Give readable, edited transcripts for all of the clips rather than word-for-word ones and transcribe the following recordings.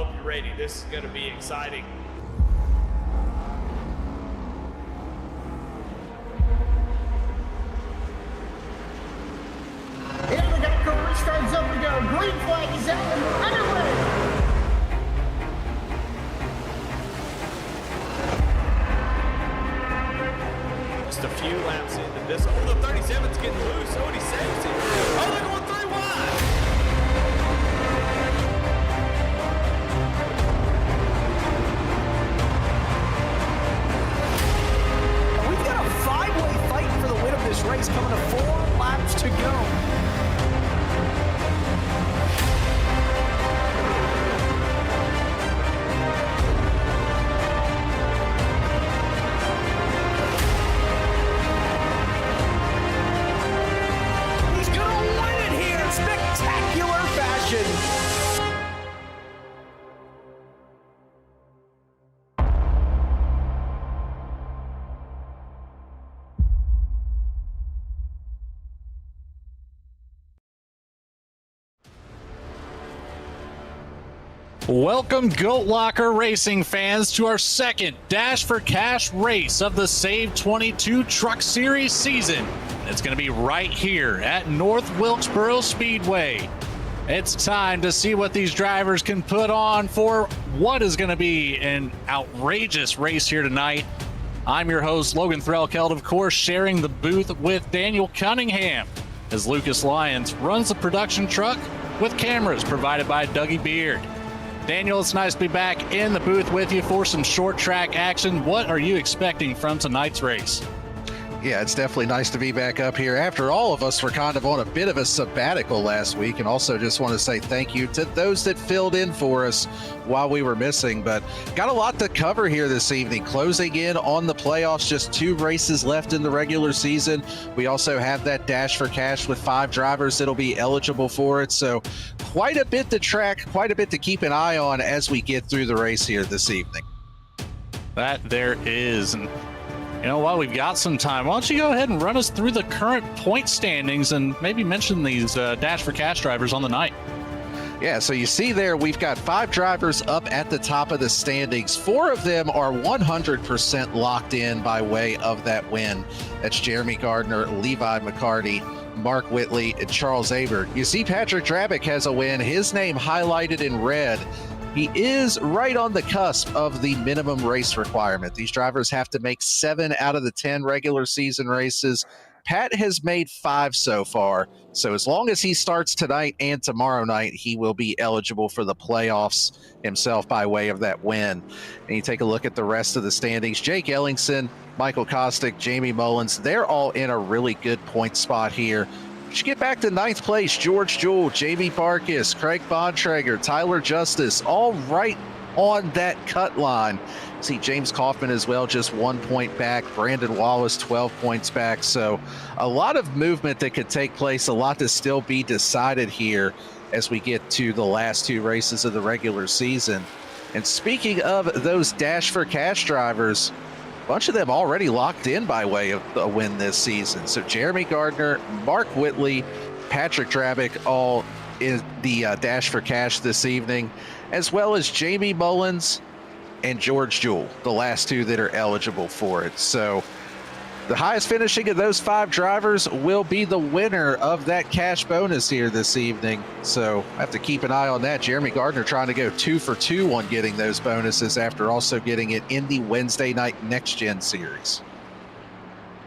hope you're ready. This is going to be exciting. Here we go, career starts up to go. Green flag is out and we're underway. Just a few laps into this. Oh, the 37's getting loose. Oh, and he saves it. Oh, they're going 3 wide. We've got a 5-way fight for the win of this race coming to 4 laps to go. Spectacular fashion. Welcome, Goat Locker Racing fans, to our second Dash for Cash race of the SAVE22 Truck Series season. It's going to be right here at North Wilkesboro Speedway. It's time to see what these drivers can put on for what is going to be an outrageous race here tonight. I'm your host, Logan Threlkeld, of course, sharing the booth with Daniel Cunningham as Lucas Lyons runs the production truck with cameras provided by Dougie Beard. Daniel, it's nice to be back in the booth with you for some short track action. What are you expecting from tonight's race? Yeah, it's definitely nice to be back up here after all of us were kind of on a bit of a sabbatical last week, and also just want to say thank you to those that filled in for us while we were missing. But got a lot to cover here this evening, closing in on the playoffs, just 2 races left in the regular season. We also have that Dash for Cash with 5 drivers that'll be eligible for it. So quite a bit to track, quite a bit to keep an eye on as we get through the race here this evening. That there is. And you know what? We've got some time. Why don't you go ahead and run us through the current point standings and maybe mention these Dash for Cash drivers on the night? Yeah, so you see there, we've got 5 drivers up at the top of the standings. 4 of them are 100% locked in by way of that win. That's Jeremy Gardner, Levi McCarty, Mark Whitley, and Charles Aber. You see Patrick Drabick has a win, his name highlighted in red. He is right on the cusp of the minimum race requirement. These drivers have to make 7 out of the 10 regular season races. Pat has made 5 so far. So as long as he starts tonight and tomorrow night, he will be eligible for the playoffs himself by way of that win. And you take a look at the rest of the standings. Jake Ellingson, Michael Kostick, Jamie Mullins, they're all in a really good point spot here. You get back to 9th place, George Jewell, Jamie Barkis, Craig Bontrager, Tyler Justice, all right on that cut line. See James Kaufman as well, just 1 point back. Brandon Wallace, 12 points back. So a lot of movement that could take place, a lot to still be decided here as we get to the last 2 races of the regular season. And speaking of those Dash for Cash drivers, bunch of them already locked in by way of a win this season. So Jeremy Gardner, Mark Whitley, Patrick Drabick, all in the Dash for Cash this evening, as well as Jamie Mullins and George Jewell, the last 2 that are eligible for it. So the highest finishing of those 5 drivers will be the winner of that cash bonus here this evening. So I have to keep an eye on that. Jeremy Gardner trying to go 2 for 2 on getting those bonuses after also getting it in the Wednesday night Next Gen series.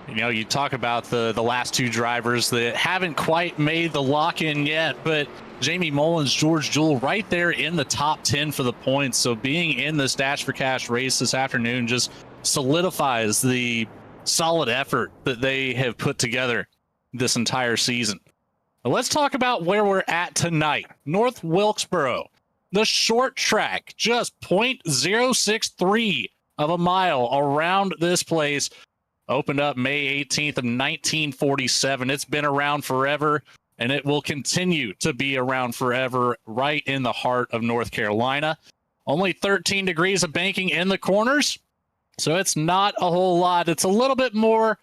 You know, you talk about the last 2 drivers that haven't quite made the lock-in yet, but Jamie Mullins, George Jewell right there in the top 10 for the points. So being in this Dash for Cash race this afternoon just solidifies the solid effort that they have put together this entire season. Now let's talk about where we're at tonight. North Wilkesboro, the short track, just 0.063 of a mile around this place. Opened up May 18th of 1947. It's been around forever, and it will continue to be around forever right in the heart of North Carolina. Only 13 degrees of banking in the corners, so it's not a whole lot. It's a little bit more.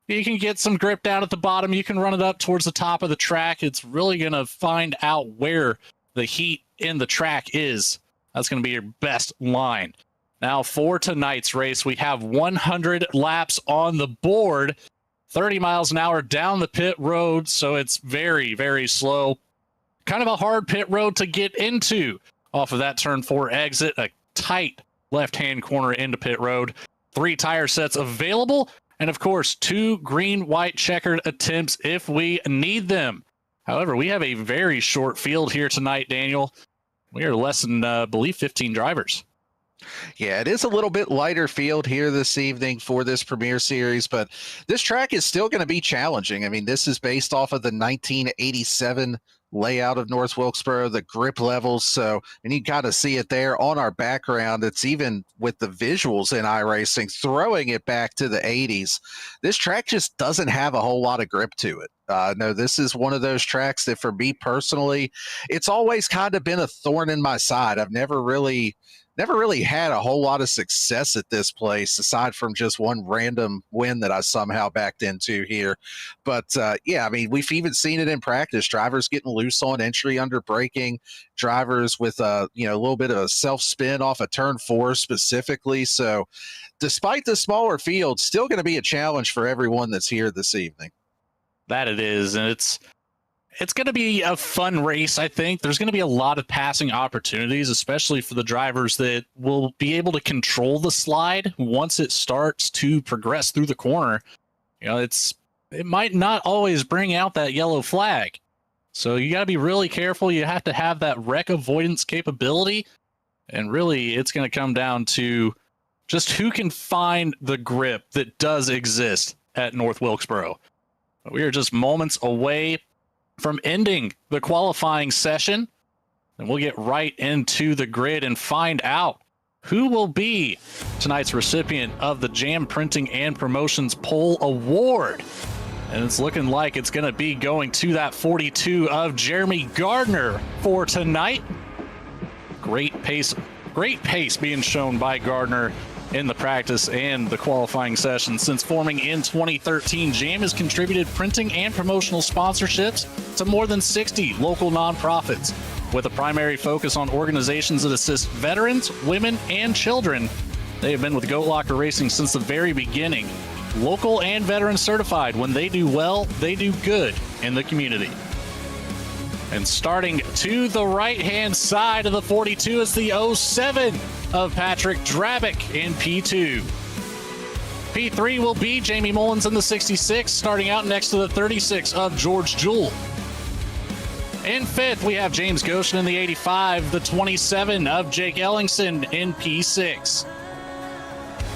You can get some grip down at the bottom. You can run it up towards the top of the track. It's really going to find out where the heat in the track is That's going to be your best line. Now for tonight's race, we have 100 laps on the board, 30 miles an hour down the pit road, so it's very, very slow. Kind of a hard pit road to get into off of that turn 4 exit, a tight left-hand corner into pit road. 3 tire sets available, and of course, 2 green, white checkered attempts if we need them. However, we have a very short field here tonight, Daniel. We are less than, I believe, 15 drivers. Yeah, it is a little bit lighter field here this evening for this Premier Series, but this track is still going to be challenging. I mean, this is based off of the 1987 layout of North Wilkesboro, the grip levels. So, and you kind of see it there on our background. It's even with the visuals in iRacing, throwing it back to the 80s. This track just doesn't have a whole lot of grip to it. No, this is one of those tracks that for me personally, it's always kind of been a thorn in my side. I've never really had a whole lot of success at this place, aside from just one random win that I somehow backed into here. But yeah, I mean, we've even seen it in practice. Drivers getting loose on entry under braking, drivers with a little bit of a self spin off of turn 4 specifically. So despite the smaller field, still going to be a challenge for everyone that's here this evening. That it is, and it's going to be a fun race, I think. There's going to be a lot of passing opportunities, especially for the drivers that will be able to control the slide once it starts to progress through the corner. It might not always bring out that yellow flag. So you got to be really careful. You have to have that wreck avoidance capability. And really, it's going to come down to just who can find the grip that does exist at North Wilkesboro. We are just moments away from ending the qualifying session, and we'll get right into the grid and find out who will be tonight's recipient of the Jam Printing and Promotions Pole Award. And it's looking like it's going to be going to that 42 of Jeremy Gardner for tonight. Great pace being shown by Gardner in the practice and the qualifying session. Since forming in 2013, Jam has contributed printing and promotional sponsorships to more than 60 local nonprofits, with a primary focus on organizations that assist veterans, women, and children. They have been with Goat Locker Racing since the very beginning. Local and veteran certified. When they do well, they do good in the community. And starting to the right-hand side of the 42 is the 07 of Patrick Drabick in P2. P3 will be Jamie Mullins in the 66, starting out next to the 36 of George Jewell. In 5th, we have James Goshen in the 85, the 27 of Jake Ellingson in P6.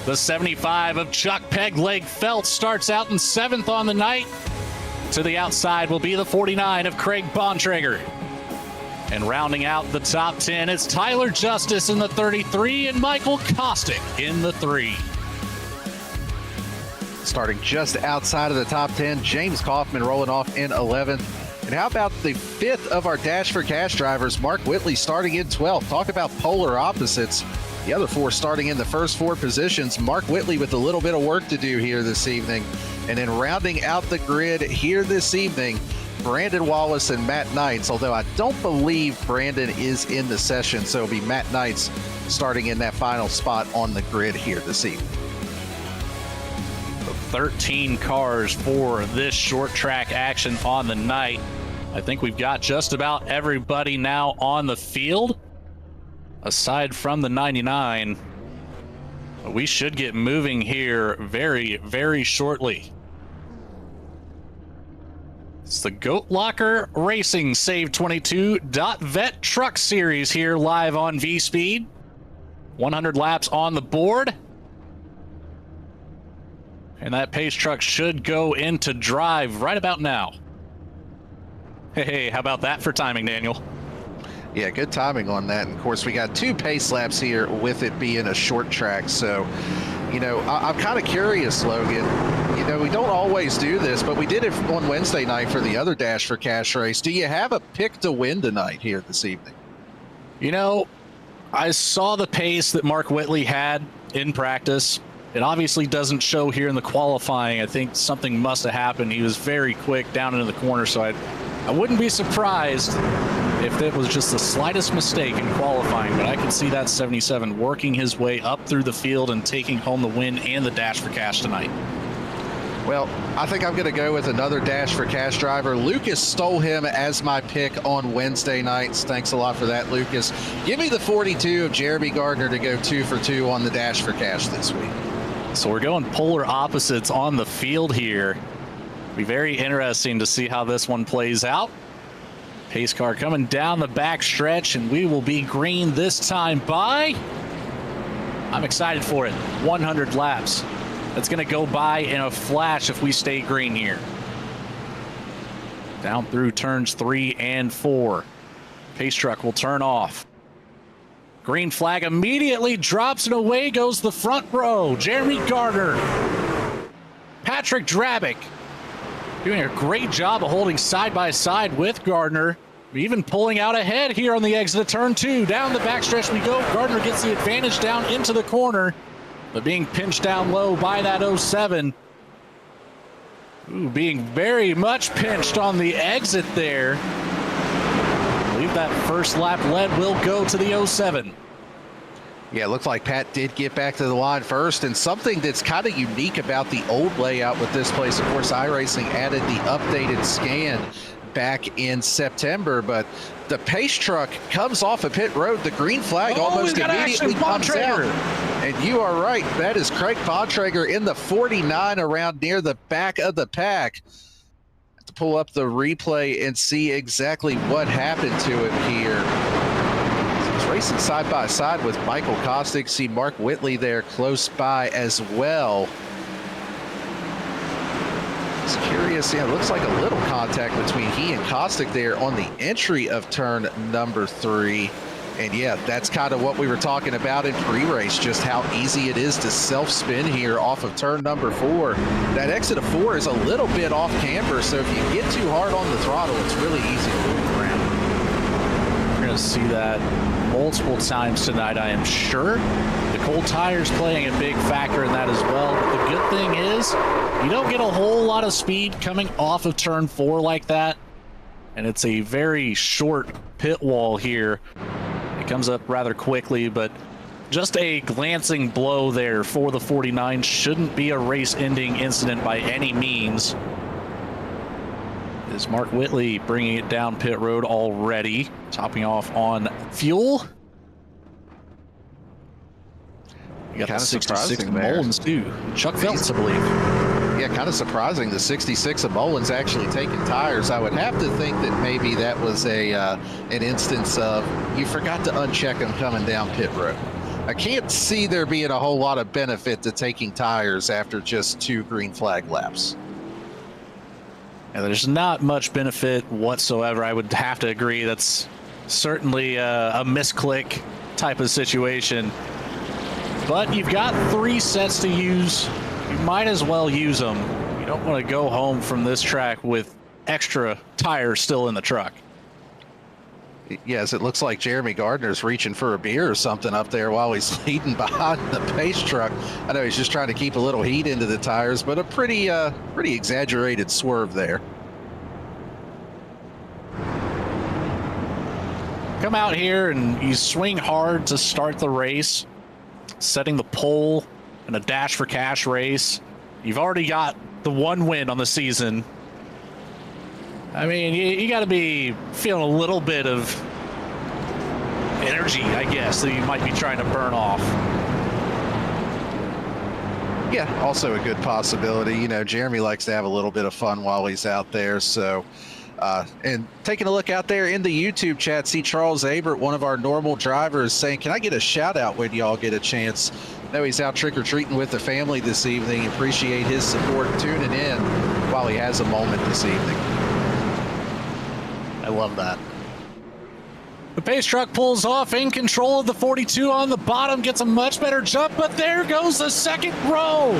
The 75 of Chuck Pegleg Felt starts out in 7th on the night. To the outside will be the 49 of Craig Bontrager. And rounding out the top 10, it's Tyler Justice in the 33 and Michael Kostick in the 3. Starting just outside of the top 10, James Kaufman rolling off in 11th. And how about the 5th of our Dash for Cash drivers, Mark Whitley starting in 12th. Talk about polar opposites. The other 4 starting in the first 4 positions. Mark Whitley with a little bit of work to do here this evening. And then rounding out the grid here this evening, Brandon Wallace and Matt Knights, although I don't believe Brandon is in the session, so it'll be Matt Knights starting in that final spot on the grid here this evening. 13 cars for this short track action on the night. I think we've got just about everybody now on the field, aside from the 99. We should get moving here very, very shortly. It's the Goat Locker Racing SAVE22.vet Truck Series here live on VSPEED. 100 laps on the board. And that pace truck should go into drive right about now. Hey, how about that for timing, Daniel? Yeah, good timing on that. And of course, we got 2 pace laps here with it being a short track. So, I'm kind of curious, Logan. We don't always do this, but we did it on Wednesday night for the other Dash for Cash race. Do you have a pick to win tonight here this evening? I saw the pace that Mark Whitley had in practice. It obviously doesn't show here in the qualifying. I think something must have happened. He was very quick down into the corner, so I wouldn't be surprised if it was just the slightest mistake in qualifying, but I can see that 77 working his way up through the field and taking home the win and the Dash for Cash tonight. Well, I think I'm going to go with another Dash for Cash driver. Lucas stole him as my pick on Wednesday nights. Thanks a lot for that, Lucas. Give me the 42 of Jeremy Gardner to go 2 for 2 on the Dash for Cash this week. So we're going polar opposites on the field here. Be very interesting to see how this one plays out. Pace car coming down the back stretch, and we will be green this time by, I'm excited for it, 100 laps. That's going to go by in a flash if we stay green here. Down through turns 3 and 4. Pace truck will turn off. Green flag immediately drops, and away goes the front row. Jeremy Gardner, Patrick Drabick, doing a great job of holding side by side with Gardner, even pulling out ahead here on the exit of turn 2. Down the backstretch we go. Gardner gets the advantage down into the corner, but being pinched down low by that 07. Ooh, being very much pinched on the exit there. I believe that first lap lead will go to the 07. Yeah, it looked like Pat did get back to the line first, and something that's kind of unique about the old layout with this place, of course, iRacing added the updated scan back in September, but the pace truck comes off of pit road. The green flag almost immediately comes out. And you are right, that is Craig Bontrager in the 49 around near the back of the pack. Have to pull up the replay and see exactly what happened to him here. Racing side by side with Michael Kostick. See Mark Whitley there close by as well. It's curious. Yeah, it looks like a little contact between he and Kostick there on the entry of turn number 3. And yeah, that's kind of what we were talking about in pre-race, just how easy it is to self-spin here off of turn number 4. That exit of 4 is a little bit off camber, so if you get too hard on the throttle, it's really easy to move around. We're going to see that multiple times tonight, I am sure. The cold tires playing a big factor in that as well. But the good thing is you don't get a whole lot of speed coming off of turn 4 like that. And it's a very short pit wall here. It comes up rather quickly, but just a glancing blow there for the 49 shouldn't be a race-ending incident by any means. Is Mark Whitley bringing it down pit road already, topping off on fuel. You got the 66 of Mullins too. Chuck Phelps, I believe. Yeah, kind of surprising. The 66 of Mullins actually taking tires. I would have to think that maybe that was an instance of you forgot to uncheck him coming down pit road. I can't see there being a whole lot of benefit to taking tires after just 2 green flag laps. And there's not much benefit whatsoever. I would have to agree. That's certainly a misclick type of situation. But you've got 3 sets to use. You might as well use them. You don't want to go home from this track with extra tires still in the truck. Yes, it looks like Jeremy Gardner's reaching for a beer or something up there while he's leading behind the pace truck. I know he's just trying to keep a little heat into the tires, but a pretty exaggerated swerve there. Come out here and you swing hard to start the race, setting the pole in a Dash for Cash race. You've already got the 1 win on the season. I mean, you got to be feeling a little bit of energy, I guess, that you might be trying to burn off. Yeah, also a good possibility. You know, Jeremy likes to have a little bit of fun while he's out there. So, and taking a look out there in the YouTube chat, see Charles Abert, one of our normal drivers, saying, can I get a shout out when y'all get a chance? I know he's out trick-or-treating with the family this evening. Appreciate his support tuning in while he has a moment this evening. I love that. The pace truck pulls off in control of the 42 on the bottom, gets a much better jump, but there goes the second row.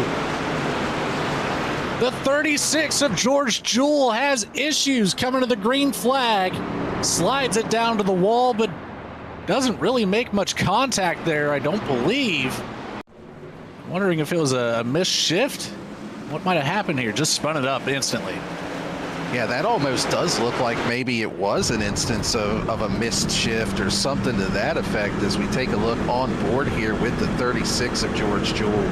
The 36 of George Jewell has issues coming to the green flag, slides it down to the wall, but doesn't really make much contact there, I don't believe. Wondering if it was a missed shift. What might have happened here? Just spun it up instantly. Yeah, that almost does look like maybe it was an instance of a missed shift or something to that effect as we take a look on board here with the 36 of George Jewell.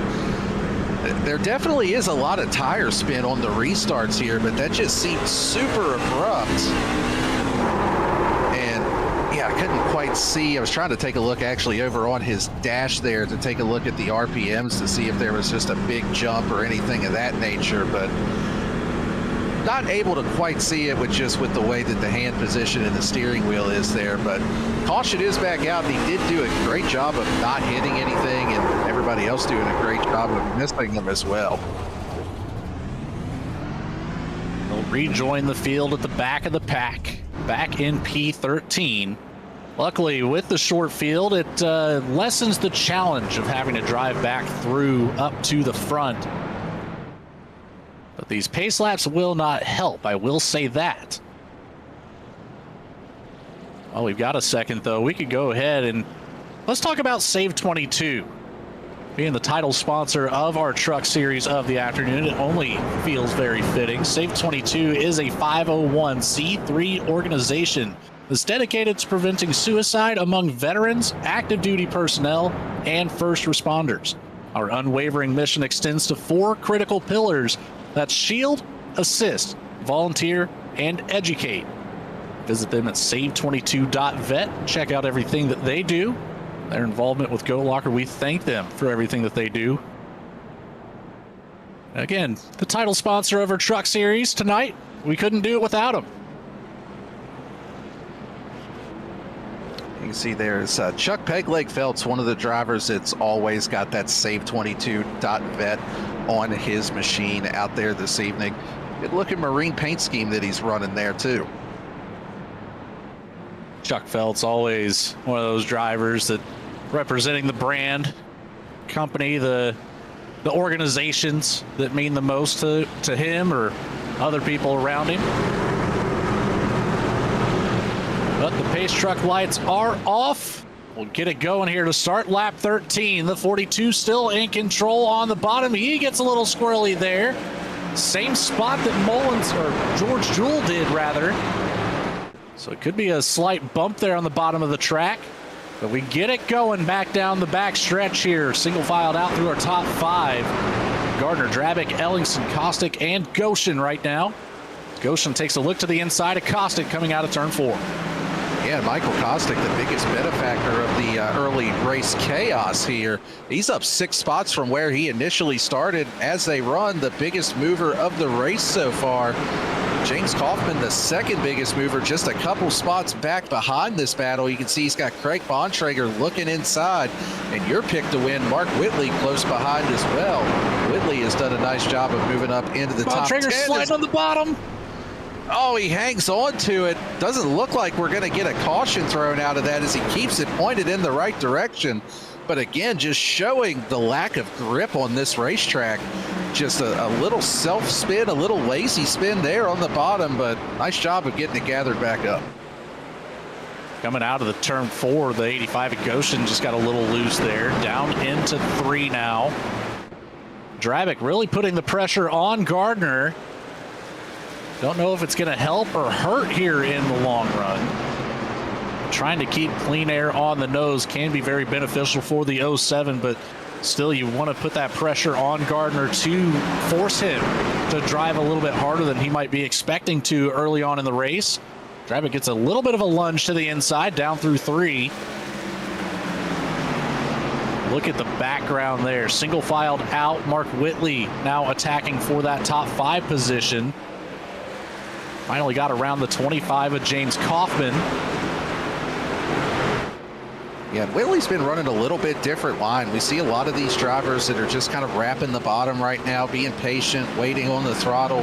There definitely is a lot of tire spin on the restarts here, but that just seems super abrupt. And yeah, I couldn't quite see. I was trying to take a look actually over on his dash there to take a look at the RPMs to see if there was just a big jump or anything of that nature, but not able to quite see it with the way that the hand position and the steering wheel is there. But caution is back out, and he did do a great job of not hitting anything, and everybody else doing a great job of missing them as well. They'll rejoin the field at the back of the pack, back in P13. Luckily, with the short field, it lessens the challenge of having to drive back through up to the front. But these pace laps will not help, I will say that. Well, we've got a second, though. We could go ahead and let's talk about SAVE22. Being the title sponsor of our truck series of the afternoon, it only feels very fitting. SAVE22 is a 501c3 organization that's dedicated to preventing suicide among veterans, active duty personnel, and first responders. Our unwavering mission extends to 4 critical pillars. That's shield, assist, volunteer, and educate. Visit them at save22.vet. Check out everything that they do. Their involvement with Go Locker, we thank them for everything that they do. Again, the title sponsor of our truck series tonight. We couldn't do it without them. You can see there's Chuck Pegleg Phelps, one of the drivers that's always got that save22.vet on his machine out there this evening. Good looking marine paint scheme that he's running there too. Chuck Phelps, always one of those drivers that representing the brand, company, the organizations that mean the most to him or other people around him. But the pace truck lights are off. We'll get it going here to start lap 13. The 42 still in control on the bottom. He gets a little squirrely there. Same spot that Mullins, or George Jewell did rather. So it could be a slight bump there on the bottom of the track. But we get it going back down the back stretch here. Single filed out through our top 5. Gardner, Drabick, Ellingson, Kostick, and Goshen right now. Goshen takes a look to the inside of Kostick coming out of turn 4. Yeah, Michael Kostick, the biggest benefactor of the early race chaos here. He's up 6 spots from where he initially started as they run, the biggest mover of the race so far. James Kaufman, the second biggest mover, just a couple spots back behind this battle. You can see he's got Craig Bontrager looking inside, and your pick to win, Mark Whitley, close behind as well. Whitley has done a nice job of moving up into the top 10. Bontrager sliding on the bottom. Oh, he hangs on to it. Doesn't look like we're going to get a caution thrown out of that as he keeps it pointed in the right direction. But again, just showing the lack of grip on this racetrack. Just a little self-spin, a little lazy spin there on the bottom, but nice job of getting it gathered back up. Coming out of the turn 4, the 85 at Goshen just got a little loose there. Down into 3 now. Drabick really putting the pressure on Gardner. Don't know if it's going to help or hurt here in the long run. Trying to keep clean air on the nose can be very beneficial for the 07, but still you want to put that pressure on Gardner to force him to drive a little bit harder than he might be expecting to early on in the race. Drabick gets a little bit of a lunge to the inside, down through 3. Look at the background there. Single filed out. Mark Whitley now attacking for that top 5 position. Finally got around the 25 of James Kaufman. Yeah, Whitley's been running a little bit different line. We see a lot of these drivers that are just kind of wrapping the bottom right now, being patient, waiting on the throttle.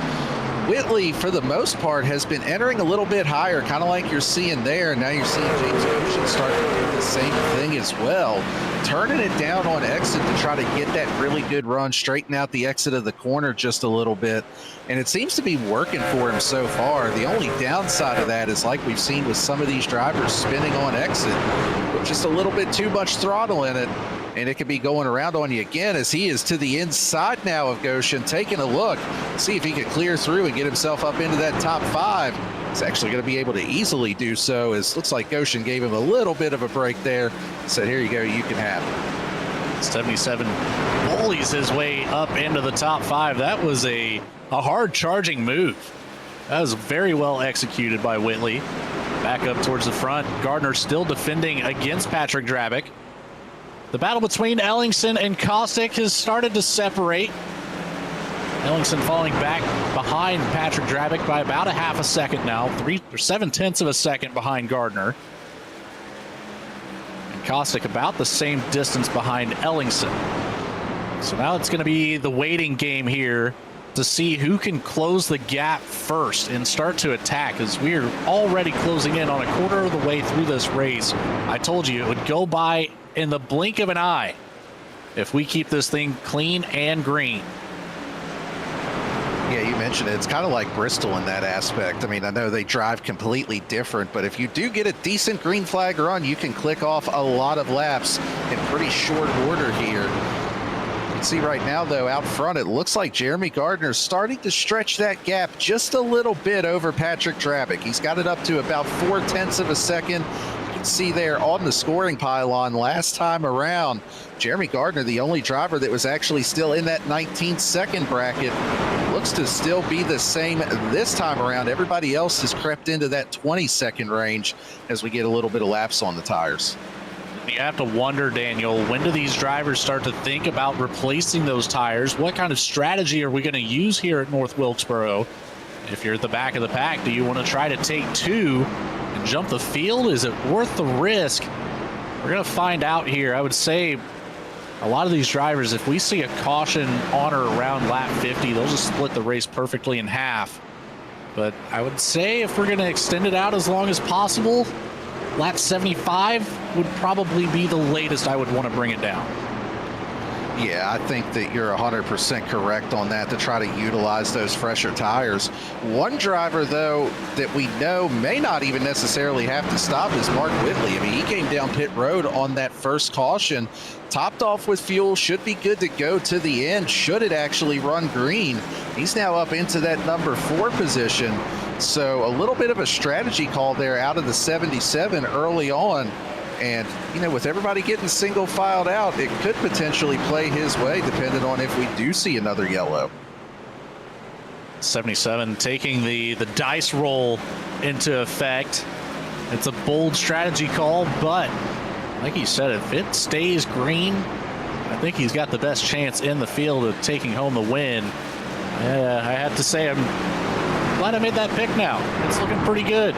Whitley, for the most part, has been entering a little bit higher, kind of like you're seeing there. And now you're seeing James Goshen start to do the same thing as well. Turning it down on exit to try to get that really good run, straighten out the exit of the corner just a little bit. and it seems to be working for him so far. The only downside of that is, like we've seen with some of these drivers spinning on exit, with just a little bit too much throttle in it, and it could be going around on you again, as he is to the inside now of Goshen, taking a look, see if he could clear through and get himself up into that top 5. He's actually going to be able to easily do so, as looks like Goshen gave him a little bit of a break there. Said, here you go, you can have it. 77 bullies his way up into the top 5. That was a hard charging move. That was very well executed by Whitley. Back up towards the front. Gardner still defending against Patrick Drabick. The battle between Ellingson and Kostick has started to separate. Ellingson falling back behind Patrick Drabick by about a half a second now, 7/10 of a second behind Gardner. And Kostick about the same distance behind Ellingson. So now it's going to be the waiting game here to see who can close the gap first and start to attack, as we're already closing in on a quarter of the way through this race. I told you it would go by in the blink of an eye if we keep this thing clean and green. Yeah, you mentioned it. It's kind of like Bristol in that aspect. I mean, I know they drive completely different, but if you do get a decent green flag run, you can click off a lot of laps in pretty short order here. You can see right now, though, out front, it looks like Jeremy Gardner's starting to stretch that gap just a little bit over Patrick Drabick. He's got it up to about 4/10 of a second. You can see there on the scoring pylon last time around, Jeremy Gardner, the only driver that was actually still in that 19-second bracket, looks to still be the same this time around. Everybody else has crept into that 20-second range as we get a little bit of laps on the tires. You have to wonder, Daniel, when do these drivers start to think about replacing those tires? What kind of strategy are we going to use here at North Wilkesboro? If you're at the back of the pack, do you want to try to take 2 and jump the field? Is it worth the risk? We're going to find out here. I would say a lot of these drivers, if we see a caution on or around lap 50, they'll just split the race perfectly in half. But I would say if we're going to extend it out as long as possible, lap 75 would probably be the latest I would want to bring it down. Yeah, I think that you're 100% correct on that, to try to utilize those fresher tires. One driver, though, that we know may not even necessarily have to stop is Mark Whitley. I mean, he came down pit road on that first caution, topped off with fuel, should be good to go to the end, should it actually run green. He's now up into that number 4 position. So a little bit of a strategy call there out of the 77 early on. And, you know, with everybody getting single filed out, it could potentially play his way, depending on if we do see another yellow. 77 taking the dice roll into effect. It's a bold strategy call, but like you said, if it stays green, I think he's got the best chance in the field of taking home the win. I have to say, I'm glad I made that pick now. It's looking pretty good.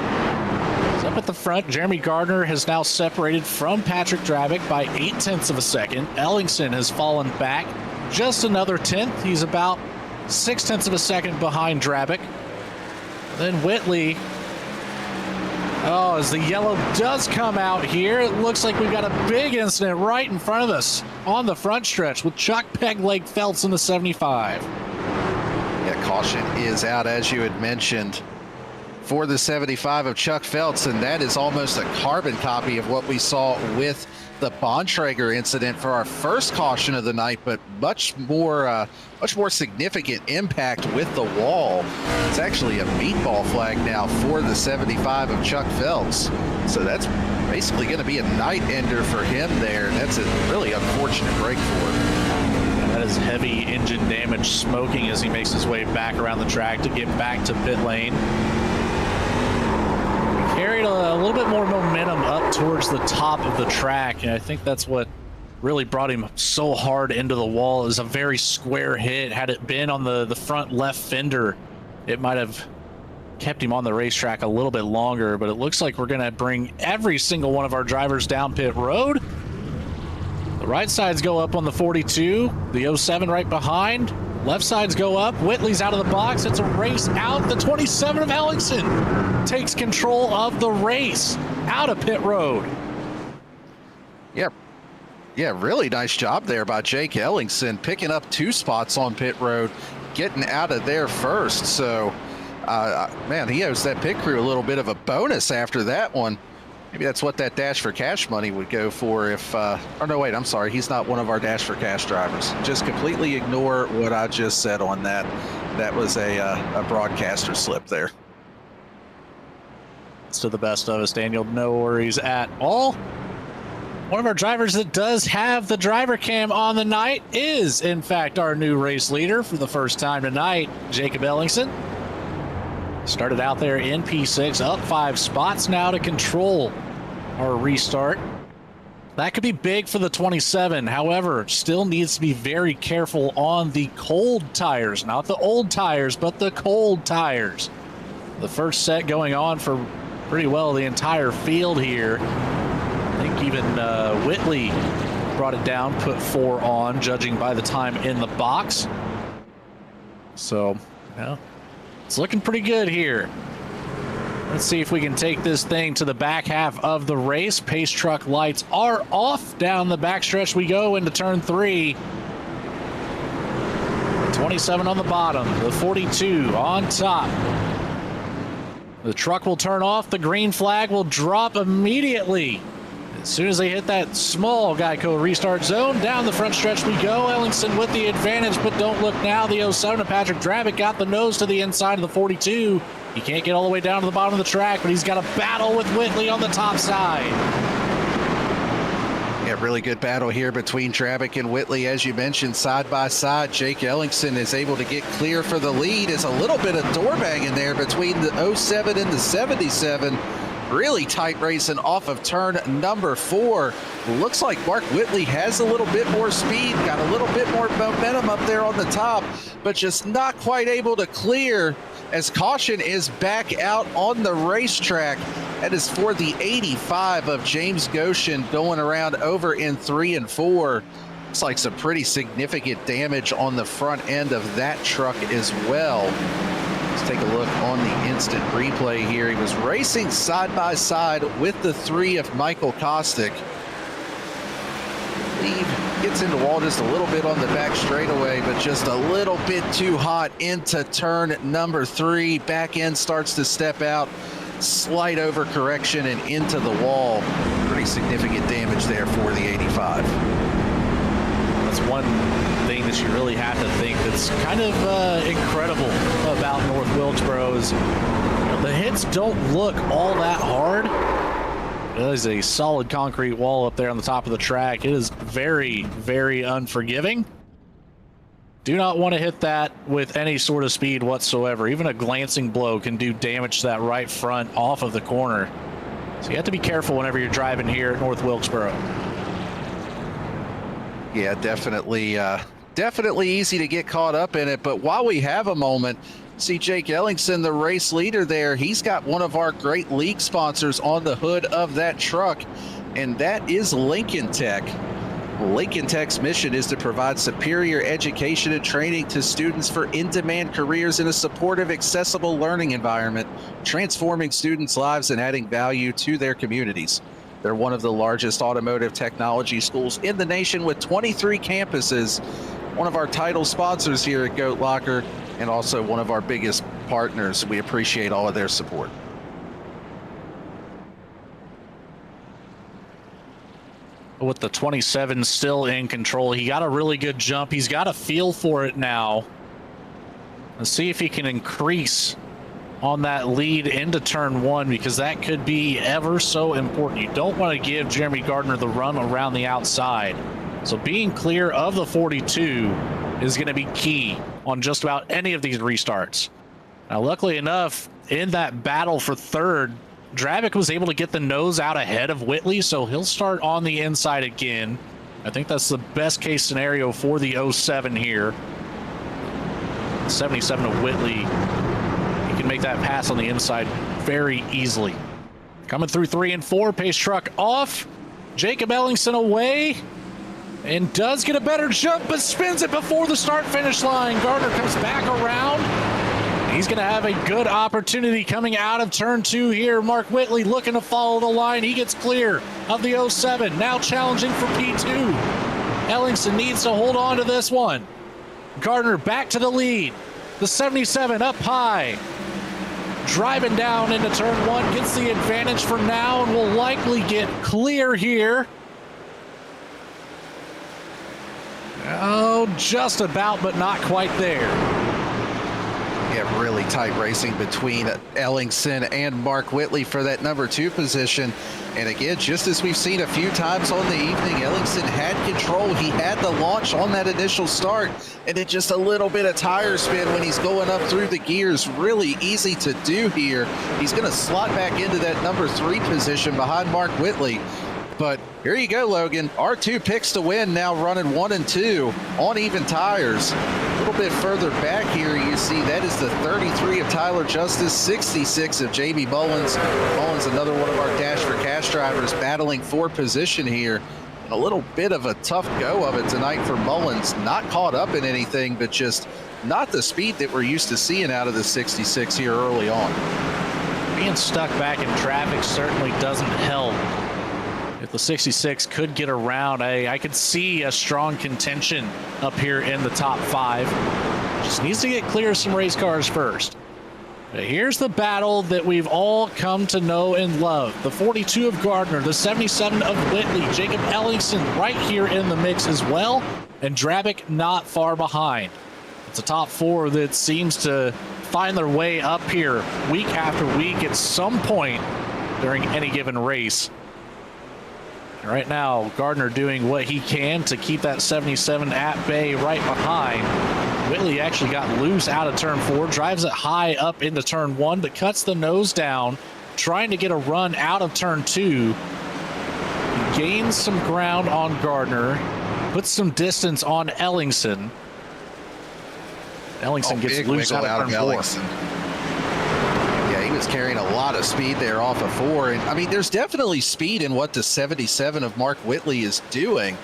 So up at the front, Jeremy Gardner has now separated from Patrick Drabick by 0.8 of a second. Ellingson has fallen back just another 1/10. He's about 0.6 of a second behind Drabick. Then Whitley. Oh, as the yellow does come out here, it looks like we've got a big incident right in front of us on the front stretch with Chuck Pegleg Feltz in the 75. Yeah, caution is out, as you had mentioned, for the 75 of Chuck Feltz, and that is almost a carbon copy of what we saw with the Bontrager incident for our first caution of the night, but much more significant impact with the wall. It's actually a meatball flag now for the 75 of Chuck Feltz. So that's basically going to be a night ender for him there, and that's a really unfortunate break for him. That is heavy engine damage, smoking as he makes his way back around the track to get back to pit lane. Carried a little bit more momentum up towards the top of the track, and I think that's what really brought him so hard into the wall. It was a very square hit. Had it been on the front left fender, it might have kept him on the racetrack a little bit longer, but it looks like we're going to bring every single one of our drivers down pit road. The right sides go up on the 42, the 07 right behind. Left sides go up. Whitley's out of the box. It's a race out. The 27 of Ellingson takes control of the race out of pit road. Yeah, really nice job there by Jake Ellingson, picking up 2 spots on pit road. getting out of there first. So, man, he owes that pit crew a little bit of a bonus after that one. Maybe that's what that Dash for Cash money would go for if, or no, wait, I'm sorry. He's not one of our Dash for Cash drivers. Just completely ignore what I just said on that. That was a broadcaster slip there. It's to the best of us, Daniel. No worries at all. One of our drivers that does have the driver cam on the night is, in fact, our new race leader for the first time tonight, Jacob Ellingson. Started out there in P6, up 5 spots now to control our restart. That could be big for the 27. However, still needs to be very careful on the cold tires, not the old tires, but the cold tires. The first set going on for pretty well the entire field here. I think even Whitley brought it down, put 4 on, judging by the time in the box. So, yeah, it's looking pretty good here. Let's see if we can take this thing to the back half of the race. Pace truck lights are off. Down the backstretch we go into turn 3. The 27 on the bottom, the 42 on top. The truck will turn off. The green flag will drop immediately. As soon as they hit that small Geico restart zone, down the front stretch we go. Ellingson with the advantage, but don't look now. The 07 of Patrick Dravick got the nose to the inside of the 42. He can't get all the way down to the bottom of the track, but he's got a battle with Whitley on the top side. Yeah, really good battle here between Dravick and Whitley. As you mentioned, side by side, Jake Ellingson is able to get clear for the lead. It's a little bit of door banging there between the 07 and the 77. Really tight racing off of turn number 4. Looks like Mark Whitley has a little bit more speed, got a little bit more momentum up there on the top, but just not quite able to clear as caution is back out on the racetrack. That is for the 85 of James Goshen going around over in 3 and 4. Looks like some pretty significant damage on the front end of that truck as well. Let's take a look on the instant replay here. He was racing side by side with the 3 of Michael Kostick. Lead gets into wall just a little bit on the back straightaway, but just a little bit too hot into turn number 3. Back end starts to step out. Slight overcorrection and into the wall. Pretty significant damage there for the 85. That's one thing that you really have to think that's kind of incredible about North Wilkesboro is, you know, the hits don't look all that hard. It is a solid concrete wall up there on the top of the track. It is very, very unforgiving. Do not want to hit that with any sort of speed whatsoever. Even a glancing blow can do damage to that right front off of the corner. So you have to be careful whenever you're driving here at North Wilkesboro. Yeah, definitely easy to get caught up in it. But while we have a moment, see Jake Ellingson, the race leader there. He's got one of our great league sponsors on the hood of that truck, and that is Lincoln Tech. Lincoln Tech's mission is to provide superior education and training to students for in-demand careers in a supportive, accessible learning environment, transforming students' lives and adding value to their communities. They're one of the largest automotive technology schools in the nation with 23 campuses, one of our title sponsors here at Goat Locker, and also one of our biggest partners. We appreciate all of their support. With the 27 still in control, he got a really good jump. He's got a feel for it now. Let's see if he can increase on that lead into turn 1, because that could be ever so important. You don't want to give Jeremy Gardner the run around the outside. So being clear of the 42 is going to be key on just about any of these restarts. Now, luckily enough, in that battle for third, Dravick was able to get the nose out ahead of Whitley, so he'll start on the inside again. I think that's the best case scenario for the 07 here. 77 of Whitley. He can make that pass on the inside very easily. Coming through 3 and 4, pace truck off. Jacob Ellingson away and does get a better jump, but spins it before the start-finish line. Gardner comes back around. He's going to have a good opportunity coming out of turn 2 here. Mark Whitley looking to follow the line. He gets clear of the 07, now challenging for P2. Ellingson needs to hold on to this one. Gardner back to the lead. The 77 up high. Driving down into turn 1, gets the advantage for now and will likely get clear here. Oh, just about, but not quite there. Yeah, really tight racing between Ellingson and Mark Whitley for that number 2 position. And again, just as we've seen a few times on the evening, Ellingson had control. He had the launch on that initial start, and it just a little bit of tire spin when he's going up through the gears. Really easy to do here. He's going to slot back into that number 3 position behind Mark Whitley. But here you go, Logan. Our 2 picks to win now running 1 and 2 on even tires. A little bit further back here, you see that is the 33 of Tyler Justice, 66 of Jamie Mullins. Mullins, another one of our Dash for Cash drivers, battling for position here. And a little bit of a tough go of it tonight for Mullins. Not caught up in anything, but just not the speed that we're used to seeing out of the 66 here early on. Being stuck back in traffic certainly doesn't help. If the 66 could get around, I could see a strong contention up here in the top 5. Just needs to get clear of some race cars first. But here's the battle that we've all come to know and love. The 42 of Gardner, the 77 of Whitley, Jacob Ellingson right here in the mix as well, and Drabick not far behind. It's a top 4 that seems to find their way up here week after week at some point during any given race. Right now, Gardner doing what he can to keep that 77 at bay right behind. Whitley actually got loose out of turn 4, drives it high up into turn 1, but cuts the nose down, trying to get a run out of turn 2. He gains some ground on Gardner, puts some distance on Ellingson. Ellingson gets loose out of turn 4. He was carrying a lot of speed there off of 4. And I mean, there's definitely speed in what the 77 of Mark Whitley is doing.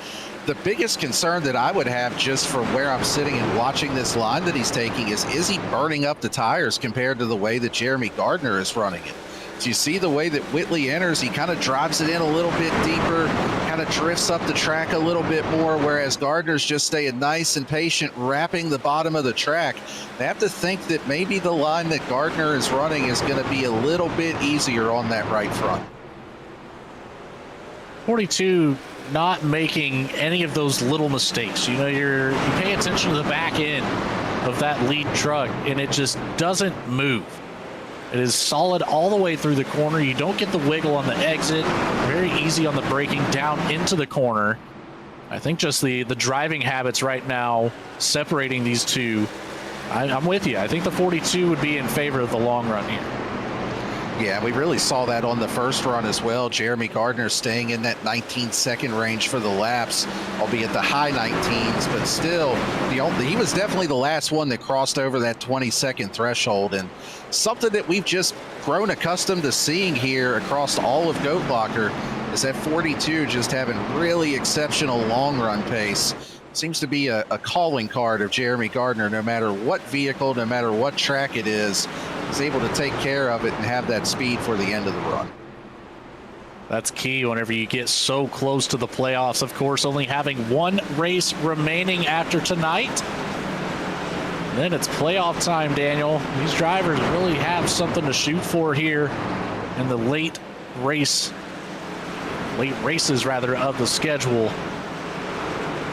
The biggest concern that I would have just from where I'm sitting and watching this line that he's taking is he burning up the tires compared to the way that Jeremy Gardner is running it? So you see the way that Whitley enters, he kind of drives it in a little bit deeper, kind of drifts up the track a little bit more, whereas Gardner's just staying nice and patient, wrapping the bottom of the track. They have to think that maybe the line that Gardner is running is going to be a little bit easier on that right front. 42 not making any of those little mistakes. You know, you pay attention to the back end of that lead truck, and it just doesn't move. It is solid all the way through the corner. You don't get the wiggle on the exit. Very easy on the braking down into the corner. I think just the driving habits right now separating these two. I'm with you. I think the 42 would be in favor of the long run here. Yeah, we really saw that on the first run as well. Jeremy Gardner staying in that 19-second range for the laps, albeit the high 19s, but still, he was definitely the last one that crossed over that 20-second threshold. And something that we've just grown accustomed to seeing here across all of Goat Locker is that 42 just having really exceptional long run pace. Seems to be a calling card of Jeremy Gardner. No matter what vehicle, no matter what track it is, he's able to take care of it and have that speed for the end of the run. That's key whenever you get so close to the playoffs. Of course, only having one race remaining after tonight. And then it's playoff time, Daniel. These drivers really have something to shoot for here in the late races rather of the schedule.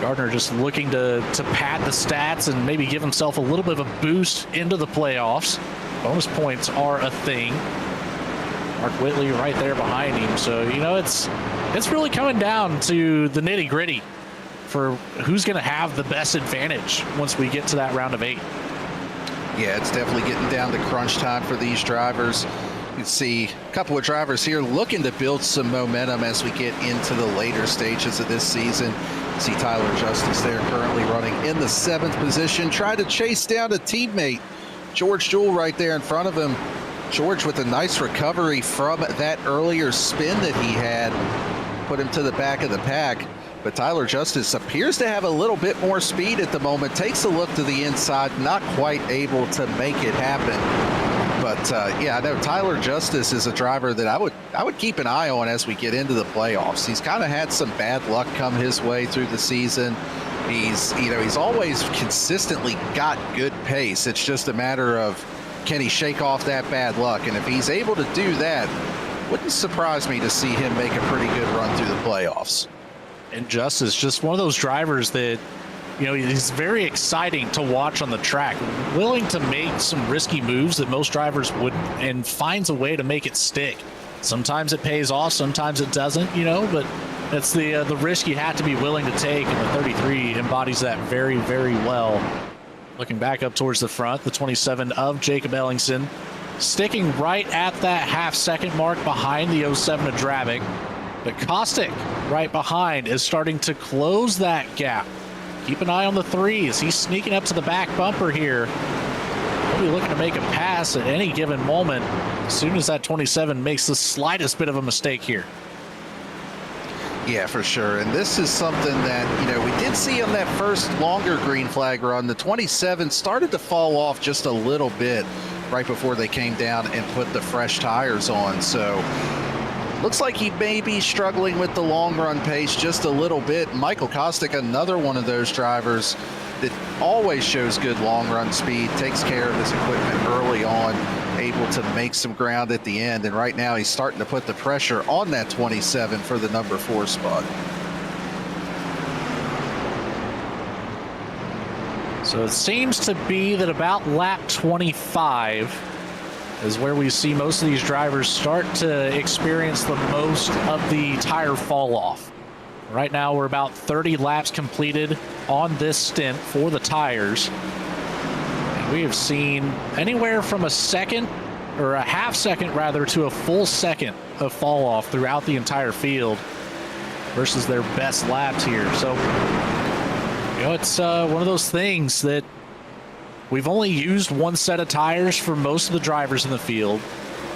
Gardner just looking to pad the stats and maybe give himself a little bit of a boost into the playoffs. Bonus points are a thing. Mark Whitley right there behind him. So, you know, it's really coming down to the nitty gritty for who's going to have the best advantage once we get to that round of 8. Yeah, it's definitely getting down to crunch time for these drivers. You can see a couple of drivers here looking to build some momentum as we get into the later stages of this season. See Tyler Justice there currently running in the 7th position, trying to chase down a teammate. George Jewell right there in front of him. George with a nice recovery from that earlier spin that he had, put him to the back of the pack. But Tyler Justice appears to have a little bit more speed at the moment, takes a look to the inside, not quite able to make it happen. But yeah, I know Tyler Justice is a driver that I would keep an eye on as we get into the playoffs. He's kind of had some bad luck come his way through the season. He's always consistently got good pace. It's just a matter of, can he shake off that bad luck? And if he's able to do that, wouldn't surprise me to see him make a pretty good run through the playoffs. And Justice, just one of those drivers that, you know, he's very exciting to watch on the track, willing to make some risky moves that most drivers wouldn't, and finds a way to make it stick. Sometimes it pays off, sometimes it doesn't, you know, but that's the risk you have to be willing to take, and the 33 embodies that very, very well. Looking back up towards the front, the 27 of Jacob Ellingson, sticking right at that half-second mark behind the 07 of Drabick. But Kostick right behind is starting to close that gap. Keep an eye on the 3 as he's sneaking up to the back bumper here. He'll be looking to make a pass at any given moment as soon as that 27 makes the slightest bit of a mistake here. Yeah, for sure. And this is something that, you know, we did see on that first longer green flag run. The 27 started to fall off just a little bit right before they came down and put the fresh tires on. So looks like he may be struggling with the long run pace just a little bit. Michael Kostick, another one of those drivers that always shows good long run speed, takes care of his equipment early on, able to make some ground at the end. And right now he's starting to put the pressure on that 27 for the number 4 spot. So it seems to be that about lap 25 is where we see most of these drivers start to experience the most of the tire fall off. Right now we're about 30 laps completed on this stint for the tires. And we have seen anywhere from a second, or a half second rather, to a full second of fall off throughout the entire field versus their best laps here. So, you know, it's one of those things that we've only used one set of tires for most of the drivers in the field.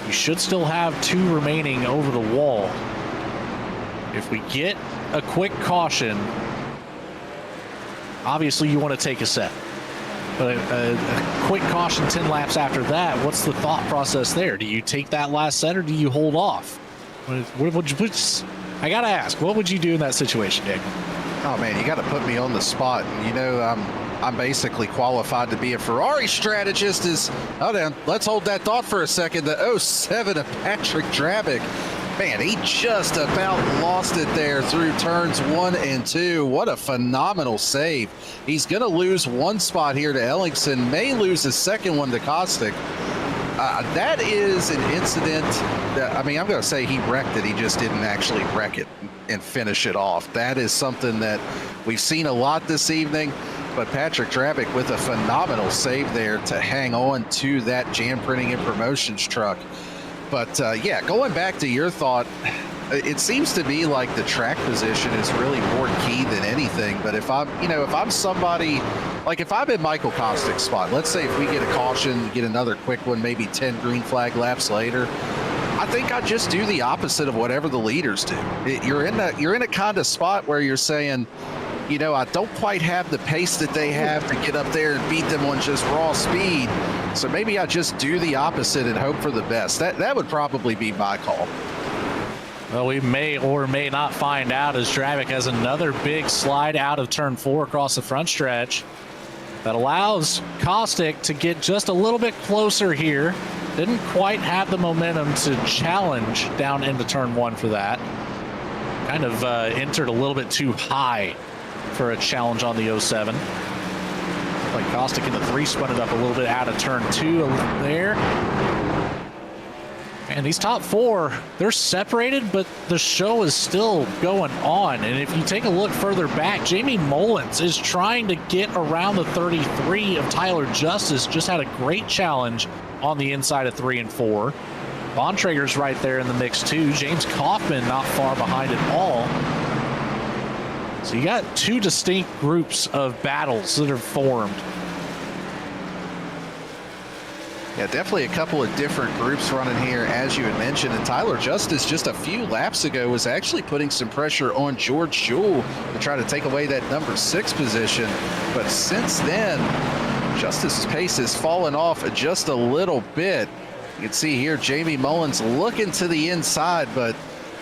You should still have 2 remaining over the wall. If we get a quick caution, obviously you want to take a set. But a quick caution 10 laps after that, what's the thought process there? Do you take that last set or do you hold off? What would you, I got to ask, what would you do in that situation, Nick? Oh, man, you got to put me on the spot. You know, I'm basically qualified to be a Ferrari strategist. Let's hold that thought for a second. The 07 of Patrick Drabick. Man, he just about lost it there through turns 1 and 2. What a phenomenal save. He's going to lose one spot here to Ellingson, may lose his second one to Kostick. That is an incident that, I mean, I'm going to say he wrecked it. He just didn't actually wreck it and finish it off. That is something that we've seen a lot this evening. But Patrick Drabick with a phenomenal save there to hang on to that Jam Printing and Promotions truck. But yeah, going back to your thought, it seems to be like the track position is really more key than anything. But if I'm somebody, like if I'm in Michael Kostick's spot, let's say if we get a caution, get another quick one, maybe 10 green flag laps later, I think I'd just do the opposite of whatever the leaders do. You're in a kind of spot where you're saying, you know, I don't quite have the pace that they have to get up there and beat them on just raw speed. So maybe I just do the opposite and hope for the best. That would probably be my call. Well, we may or may not find out as Drabick has another big slide out of turn 4 across the front stretch. That allows Kostick to get just a little bit closer here. Didn't quite have the momentum to challenge down into turn 1 for that. Kind of entered a little bit too high for a challenge on the 07. Like Kostick in the 3 spun it up a little bit out of turn 2 there. And these top 4, they're separated, but the show is still going on. And if you take a look further back, Jamie Mullins is trying to get around the 33 of Tyler Justice. Just had a great challenge on the inside of 3 and 4. Bontrager's right there in the mix too. James Kaufman not far behind at all. So you got 2 distinct groups of battles that are formed. Yeah, definitely a couple of different groups running here, as you had mentioned. And Tyler Justice just a few laps ago was actually putting some pressure on George Jewell to try to take away that number 6 position. But since then, Justice's pace has fallen off just a little bit. You can see here Jamie Mullins looking to the inside, but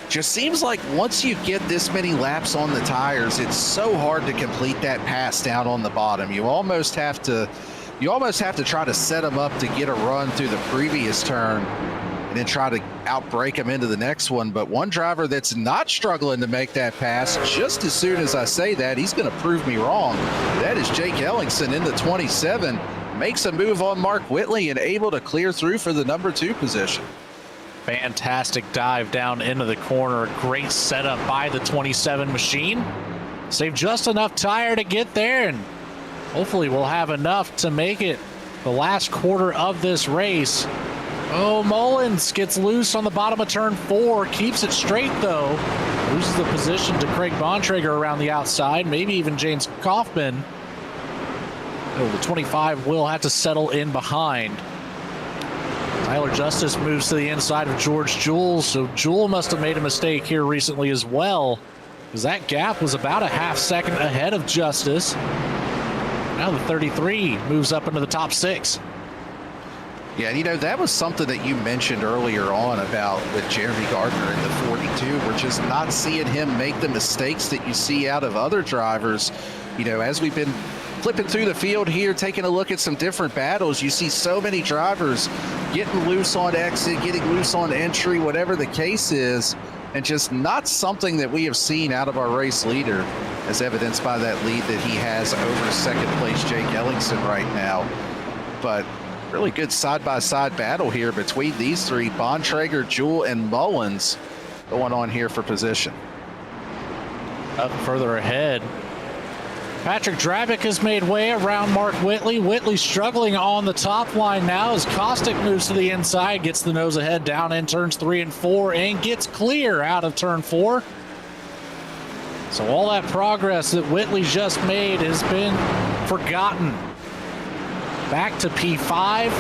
just seems like once you get this many laps on the tires, it's so hard to complete that pass down on the bottom. You almost have to you almost have to try to set them up to get a run through the previous turn and then try to outbrake them into the next one. But one driver that's not struggling to make that pass, just as soon as I say that, he's going to prove me wrong. That is Jake Ellingson in the 27. Makes a move on Mark Whitley and able to clear through for the number 2 position. Fantastic dive down into the corner. Great setup by the 27 machine. Saved just enough tire to get there, and hopefully we'll have enough to make it the last quarter of this race. Oh, Mullins gets loose on the bottom of turn 4, keeps it straight though. Loses the position to Craig Bontrager around the outside, maybe even James Kaufman. Oh, the 25 will have to settle in behind. Tyler Justice moves to the inside of George Jewell, so Jewell must have made a mistake here recently as well, because that gap was about a half second ahead of Justice. Now the 33 moves up into the top 6. Yeah, and you know, that was something that you mentioned earlier on about with Jeremy Gardner in the 42. We're just not seeing him make the mistakes that you see out of other drivers. You know, as we've been flipping through the field here, taking a look at some different battles, you see so many drivers getting loose on exit, getting loose on entry, whatever the case is, and just not something that we have seen out of our race leader, as evidenced by that lead that he has over second place Jake Ellingson right now. But really good side-by-side battle here between these three, Bontrager, Jewell, and Mullins, going on here for position. Up further ahead, Patrick Drabick has made way around Mark Whitley. Whitley struggling on the top line now as Kostick moves to the inside, gets the nose ahead down in turns 3 and 4, and gets clear out of turn 4. So all that progress that Whitley just made has been forgotten. Back to P5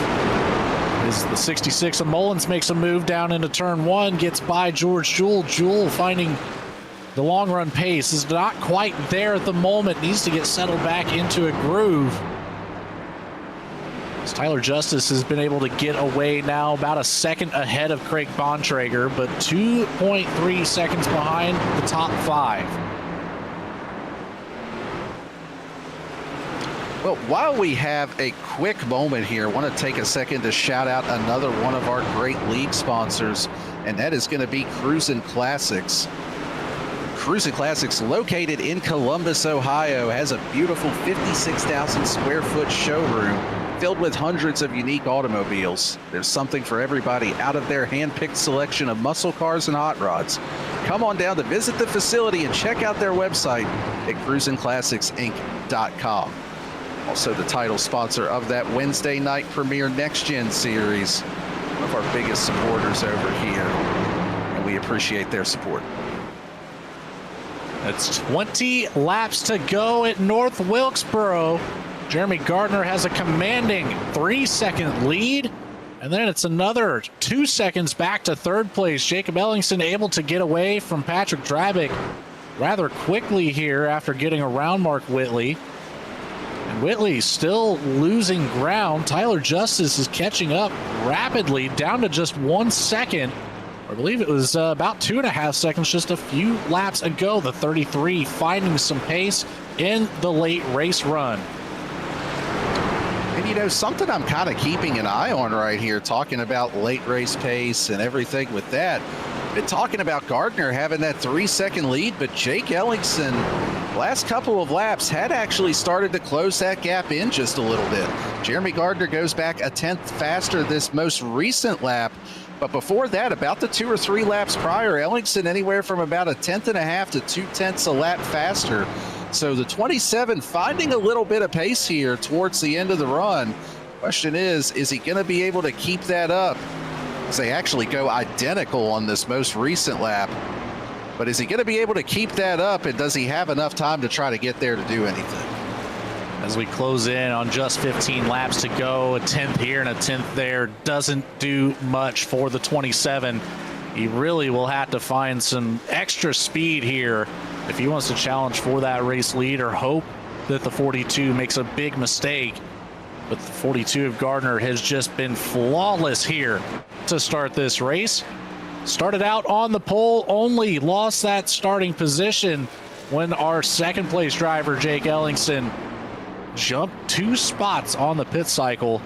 is the 66 of Mullins, makes a move down into turn 1, gets by George Jewell. Jewell finding the long run pace is not quite there at the moment, needs to get settled back into a groove. As Tyler Justice has been able to get away now about a second ahead of Craig Bontrager, but 2.3 seconds behind the top 5. Well, while we have a quick moment here, I want to take a second to shout out another one of our great league sponsors, and that is going to be Cruisin' Classics. Cruisin' Classics, located in Columbus, Ohio, has a beautiful 56,000 square foot showroom filled with hundreds of unique automobiles. There's something for everybody out of their hand-picked selection of muscle cars and hot rods. Come on down to visit the facility and check out their website at cruisinklassicsinc.com. Also the title sponsor of that Wednesday night premiere Next Gen series, one of our biggest supporters over here, and we appreciate their support. That's 20 laps to go at North Wilkesboro. Jeremy Gardner has a commanding 3-second lead, and then it's another 2 seconds back to third place. Jacob Ellingson able to get away from Patrick Drabick rather quickly here after getting around Mark Whitley. And Whitley still losing ground. Tyler Justice is catching up rapidly, down to just 1 second. I believe it was about 2.5 seconds just a few laps ago. The 33 finding some pace in the late race run. And you know, something I'm kind of keeping an eye on right here, talking about late race pace and everything with that. Been talking about Gardner having that 3-second lead, but Jake Ellingson, last couple of laps, had actually started to close that gap in just a little bit. Jeremy Gardner goes back a 10th faster this most recent lap, but before that, about the 2 or 3 laps prior, Ellingson anywhere from about a 1/10.5 to 2/10 a lap faster. So the 27 finding a little bit of pace here towards the end of the run. Question is he going to be able to keep that up? They actually go identical on this most recent lap, but is he going to be able to keep that up, and does he have enough time to try to get there to do anything? As we close in on just 15 laps to go, a 10th here and a 10th there doesn't do much for the 27. He really will have to find some extra speed here if he wants to challenge for that race lead, or hope that the 42 makes a big mistake. But the 42 of Gardner has just been flawless here to start this race. Started out on the pole, only lost that starting position when our second place driver, Jake Ellingson, jumped 2 spots on the pit cycle.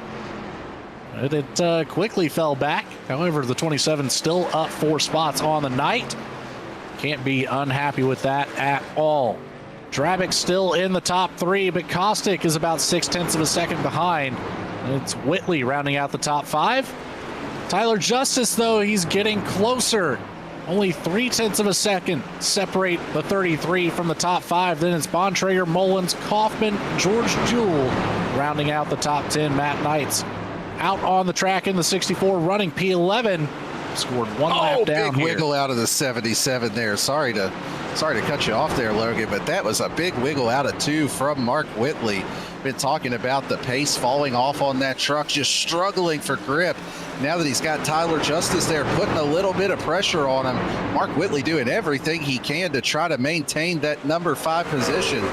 It quickly fell back. However, the 27 still up 4 spots on the night. Can't be unhappy with that at all. Drabick still in the top 3, but Kostick is about 0.6 of a second behind. It's Whitley rounding out the top 5. Tyler Justice, though, he's getting closer. Only 0.3 of a second separate the 33 from the top 5. Then it's Bontrager, Mullins, Kaufman, George Jewell rounding out the top 10. Matt Knights out on the track in the 64, running P11. Scored 1 lap down big here. Wiggle out of the 77 there. Sorry to cut you off there, Logan, but that was a big wiggle out of 2 from Mark Whitley. Been talking about the pace falling off on that truck, just struggling for grip. Now that he's got Tyler Justice there putting a little bit of pressure on him, Mark Whitley doing everything he can to try to maintain that number 5 position.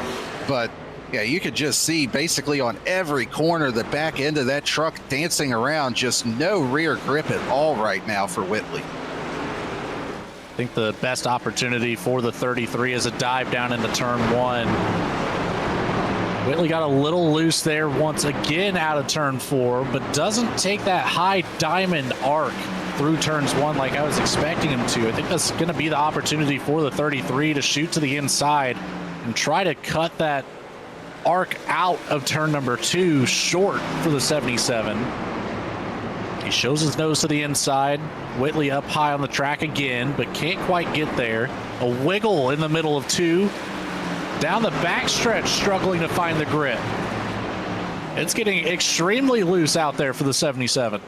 But yeah, you could just see basically on every corner the back end of that truck dancing around, just no rear grip at all right now for Whitley. I think the best opportunity for the 33 is a dive down into turn 1. Whitley got a little loose there once again out of turn 4, but doesn't take that high diamond arc through turns 1 like I was expecting him to. I think that's going to be the opportunity for the 33 to shoot to the inside and try to cut that arc out of turn number 2 short for the 77. He shows his nose to the inside. Whitley up high on the track again, but can't quite get there. A wiggle in the middle of 2. Down the backstretch, struggling to find the grip. It's getting extremely loose out there for the 77.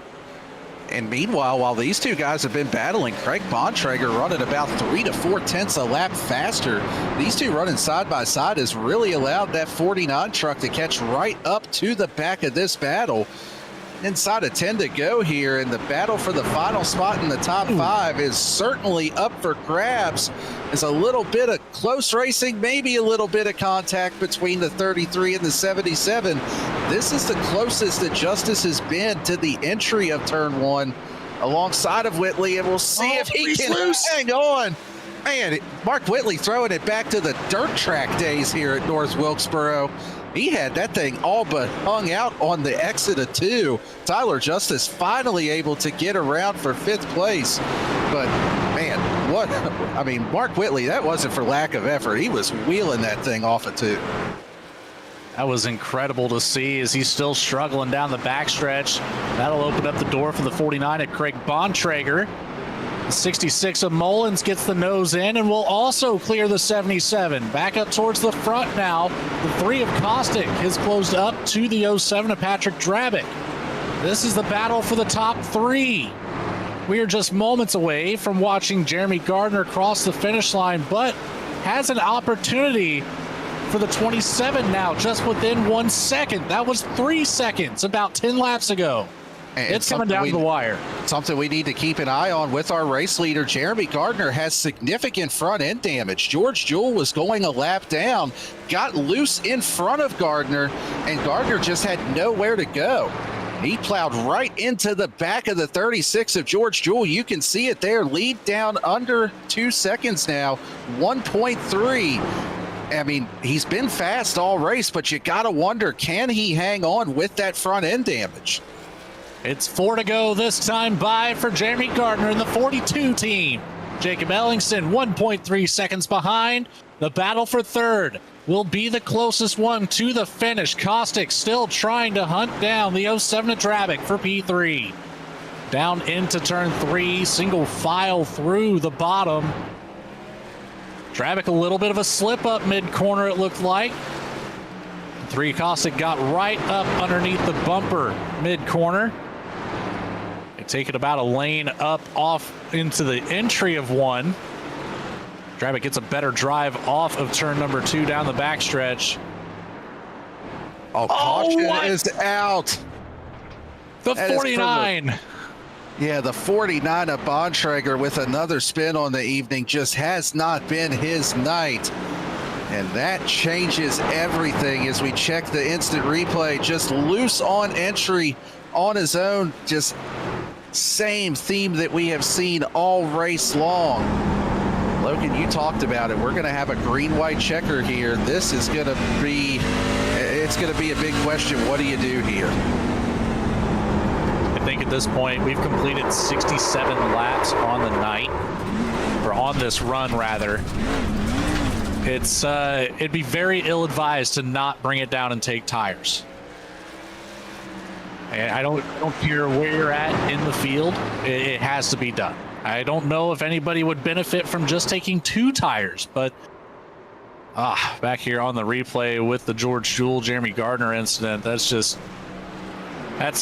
And meanwhile, while these 2 guys have been battling, Craig Bontrager running about 3 to 4/10 a lap faster. These 2 running side by side has really allowed that 49 truck to catch right up to the back of this battle. Inside of 10 to go here, and the battle for the final spot in the top 5 is certainly up for grabs. There's a little bit of close racing, maybe a little bit of contact between the 33 and the 77. This is the closest that Justice has been to the entry of turn 1 alongside of Whitley, and we'll see if he can hang on. Man, Mark Whitley throwing it back to the dirt track days here at North Wilkesboro. He had that thing all but hung out on the exit of 2. Tyler Justice finally able to get around for 5th place. But, man, Mark Whitley, that wasn't for lack of effort. He was wheeling that thing off of 2. That was incredible to see as he's still struggling down the backstretch. That'll open up the door for the 49 at Craig Bontrager. The 66 of Mullins gets the nose in and will also clear the 77. Back up towards the front now. The 3 of Kostick has closed up to the 07 of Patrick Drabick. This is the battle for the top 3. We are just moments away from watching Jeremy Gardner cross the finish line, but has an opportunity for the 27 now, just within 1 second. That was 3 seconds about 10 laps ago. And it's coming down to the wire. Something we need to keep an eye on with our race leader. Jeremy Gardner has significant front end damage. George Jewell was going a lap down, got loose in front of Gardner, and Gardner just had nowhere to go. He plowed right into the back of the 36 of George Jewell. You can see it there. Lead down under 2 seconds now, 1.3. I mean, he's been fast all race, but you got to wonder, can he hang on with that front end damage? It's 4 to go this time by for Jeremy Gardner in the 42 team. Jacob Ellingson 1.3 seconds behind. The battle for 3rd will be the closest one to the finish. Kostick still trying to hunt down the 07 of Drabick for P3. Down into turn 3, single file through the bottom. Drabick a little bit of a slip up mid-corner, it looked like. 3 Kostick got right up underneath the bumper mid-corner. They take it about a lane up off into the entry of 1. Drabick gets a better drive off of turn number 2 down the backstretch. Caution is out. The 49. Yeah, the 49 of Bontrager with another spin on the evening just has not been his night. And that changes everything as we check the instant replay. Just loose on entry on his own. Just same theme that we have seen all race long. Logan, you talked about it. We're going to have a green-white checker here. This is going to be, it's going to be a big question. What do you do here? I think at this point we've completed 67 laps on the night, or on this run rather. It'd be very ill-advised to not bring it down and take tires. And I don't care where you're at in the field, it has to be done. I don't know if anybody would benefit from just taking 2 tires, but back here on the replay with the George Jewell, Jeremy Gardner incident, that's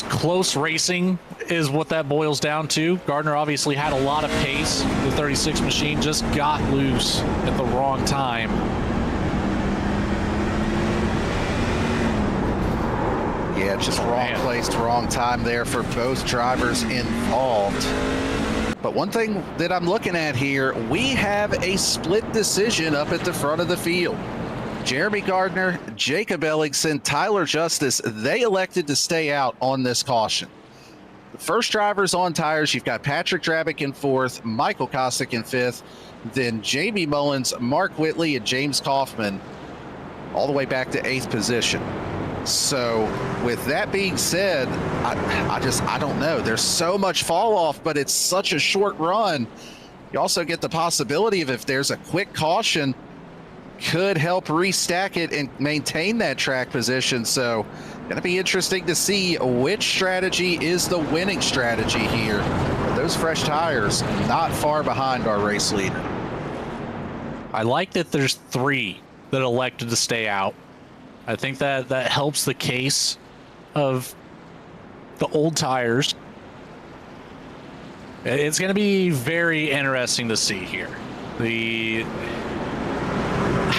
close racing is what that boils down to. Gardner obviously had a lot of pace. The 36 machine just got loose at the wrong time. Yeah, just wrong place, wrong time there for both drivers involved. But one thing that I'm looking at here, we have a split decision up at the front of the field. Jeremy Gardner, Jacob Ellingson, Tyler Justice, they elected to stay out on this caution. The first drivers on tires, you've got Patrick Drabick in 4th, Michael Kosick in 5th, then Jamie Mullins, Mark Whitley, and James Kaufman all the way back to 8th position. So with that being said, I don't know. There's so much fall off, but it's such a short run. You also get the possibility of, if there's a quick caution, could help restack it and maintain that track position. So going to be interesting to see which strategy is the winning strategy here. Those fresh tires not far behind our race leader. I like that there's 3 that elected to stay out. I think that helps the case of the old tires. It's going to be very interesting to see here.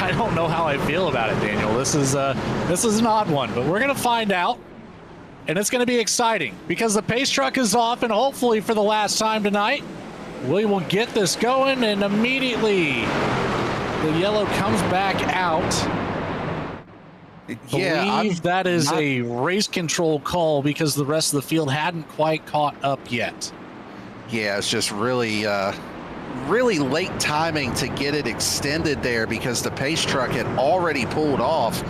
I don't know how I feel about it, Daniel. This is an odd one, but we're going to find out, and it's going to be exciting because the pace truck is off, and hopefully for the last time tonight, we will get this going, and immediately the yellow comes back out. Yeah, I believe that is a race control call because the rest of the field hadn't quite caught up yet. Yeah, it's just really late timing to get it extended there because the pace truck had already pulled off.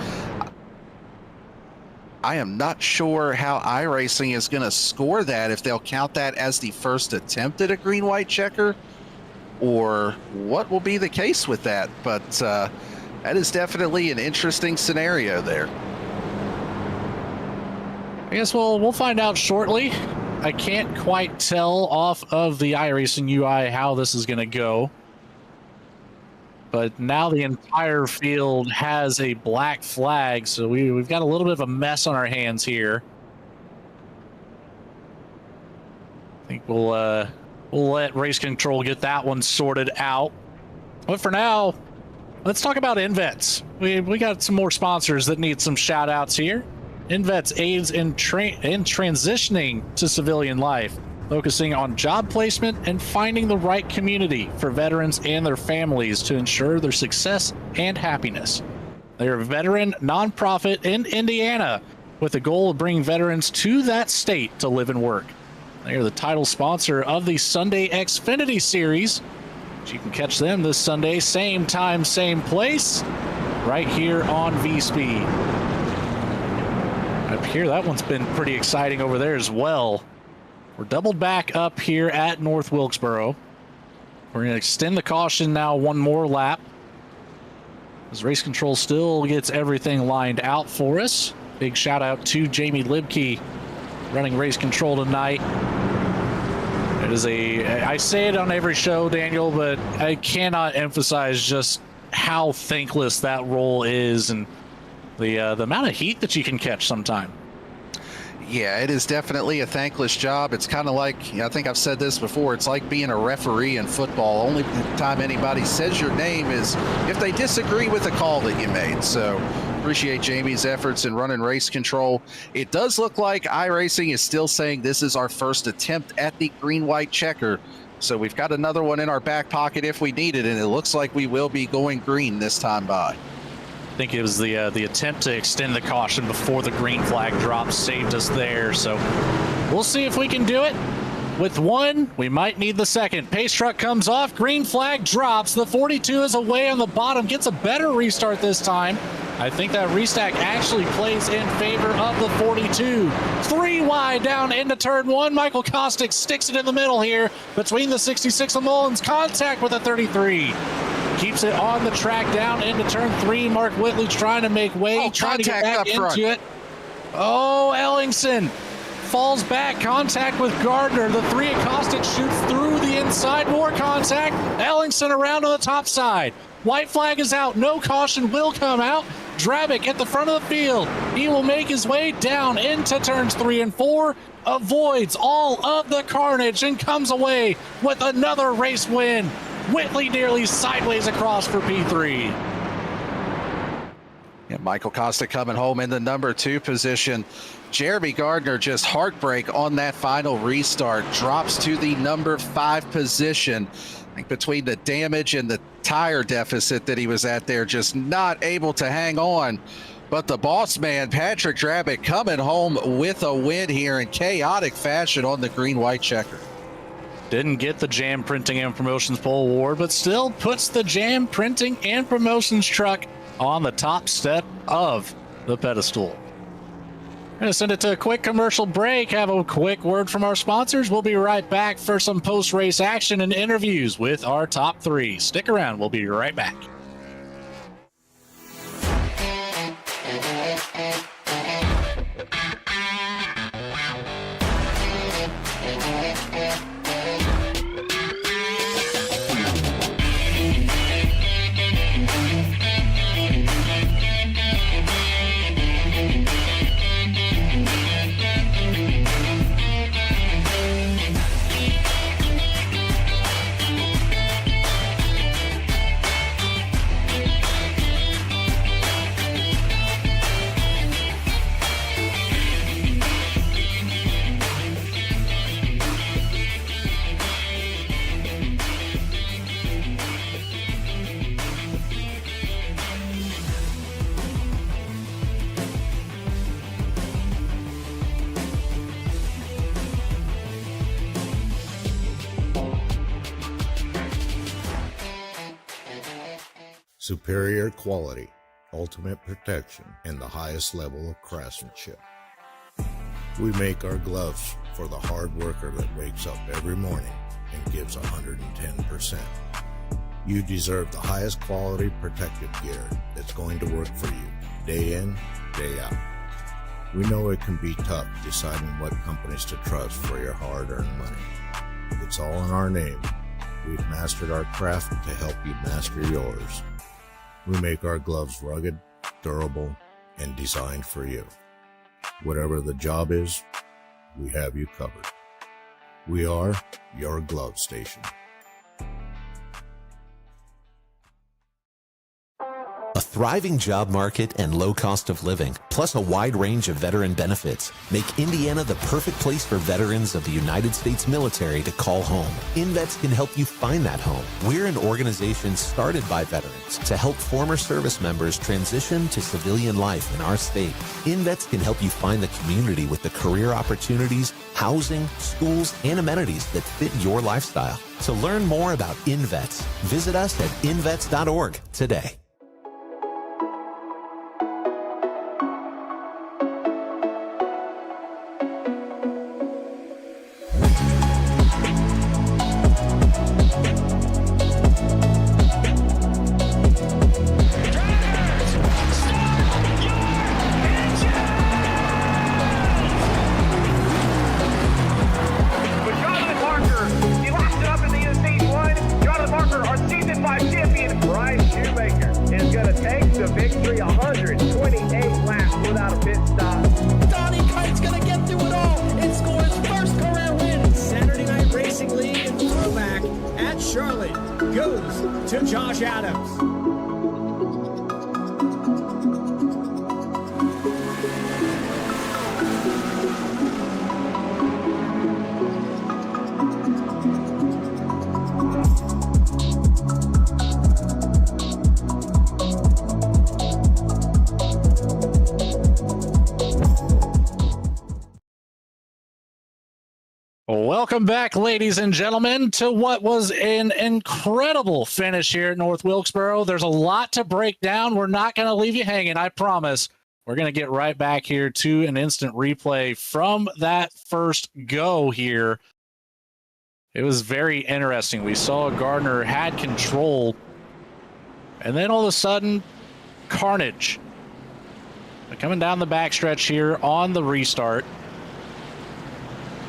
I am not sure how iRacing is going to score that, if they'll count that as the first attempt at a green-white checker, or what will be the case with that. But that is definitely an interesting scenario there. I guess we'll find out shortly. I can't quite tell off of the iRacing UI how this is going to go. But now the entire field has a black flag, so we've got a little bit of a mess on our hands here. I think we'll let race control get that one sorted out. But for now, let's talk about InVets. We got some more sponsors that need some shout outs here. InVets aids in transitioning to civilian life, focusing on job placement and finding the right community for veterans and their families to ensure their success and happiness. They are a veteran nonprofit in Indiana with the goal of bringing veterans to that state to live and work. They are the title sponsor of the Sunday Xfinity Series. You can catch them this Sunday, same time, same place, right here on VSPEED. Up here, that one's been pretty exciting over there as well. We're doubled back up here at North Wilkesboro. We're going to extend the caution now one more lap, as race control still gets everything lined out for us. Big shout out to Jamie Libke running race control tonight. It is I say it on every show, Daniel, but I cannot emphasize just how thankless that role is, and the amount of heat that you can catch sometime. Yeah, it is definitely a thankless job. It's kind of like, I think I've said this before, it's like being a referee in football. Only time anybody says your name is if they disagree with the call that you made. So appreciate Jamie's efforts in running race control. It does look like iRacing is still saying this is our first attempt at the green-white checker. So we've got another one in our back pocket if we need it, and it looks like we will be going green this time by. I think it was the attempt to extend the caution before the green flag drop saved us there. So we'll see if we can do it. With one, we might need the second. Pace truck comes off, green flag drops. The 42 is away on the bottom, gets a better restart this time. I think that restack actually plays in favor of the 42. 3 wide down into turn 1. Michael Kostick sticks it in the middle here between the 66 and Mullins. Contact with the 33. Keeps it on the track down into turn 3. Mark Whitley trying to make way, trying to get back into it. Oh, Ellingson falls back. Contact with Gardner. The 3 at Kostick shoots through the inside. More contact. Ellingson around on the top side. White flag is out. No caution will come out. Drabick at the front of the field. He will make his way down into turns 3 and 4. Avoids all of the carnage and comes away with another race win. Whitley nearly sideways across for P3. Yeah, Michael Kostick coming home in the number 2 position. Jeremy Gardner just heartbreak on that final restart. Drops to the number 5 position. I think between the damage and the tire deficit that he was at there, just not able to hang on. But the boss man, Patrick Drabick, coming home with a win here in chaotic fashion on the green-white checker. Didn't get the Jam Printing and Promotions Pole Award, but still puts the Jam Printing and Promotions truck on the top step of the pedestal. I'm going to send it to a quick commercial break, have a quick word from our sponsors. We'll be right back for some post-race action and interviews with our top 3. Stick around. We'll be right back. Superior quality, ultimate protection, and the highest level of craftsmanship. We make our gloves for the hard worker that wakes up every morning and gives 110%. You deserve the highest quality protective gear that's going to work for you, day in, day out. We know it can be tough deciding what companies to trust for your hard-earned money. It's all in our name. We've mastered our craft to help you master yours. We make our gloves rugged, durable, and designed for you. Whatever the job is, we have you covered. We are your glove station. A thriving job market and low cost of living, plus a wide range of veteran benefits, make Indiana the perfect place for veterans of the United States military to call home. InVets can help you find that home. We're an organization started by veterans to help former service members transition to civilian life in our state. InVets can help you find the community with the career opportunities, housing, schools, and amenities that fit your lifestyle. To learn more about InVets, visit us at invets.org today. Welcome back, ladies and gentlemen, to what was an incredible finish here at North Wilkesboro. There's a lot to break down. We're not going to leave you hanging, I promise. We're going to get right back here to an instant replay from that first go here. It was very interesting. We saw Gardner had control, and then all of a sudden, carnage. Coming down the backstretch here on the restart.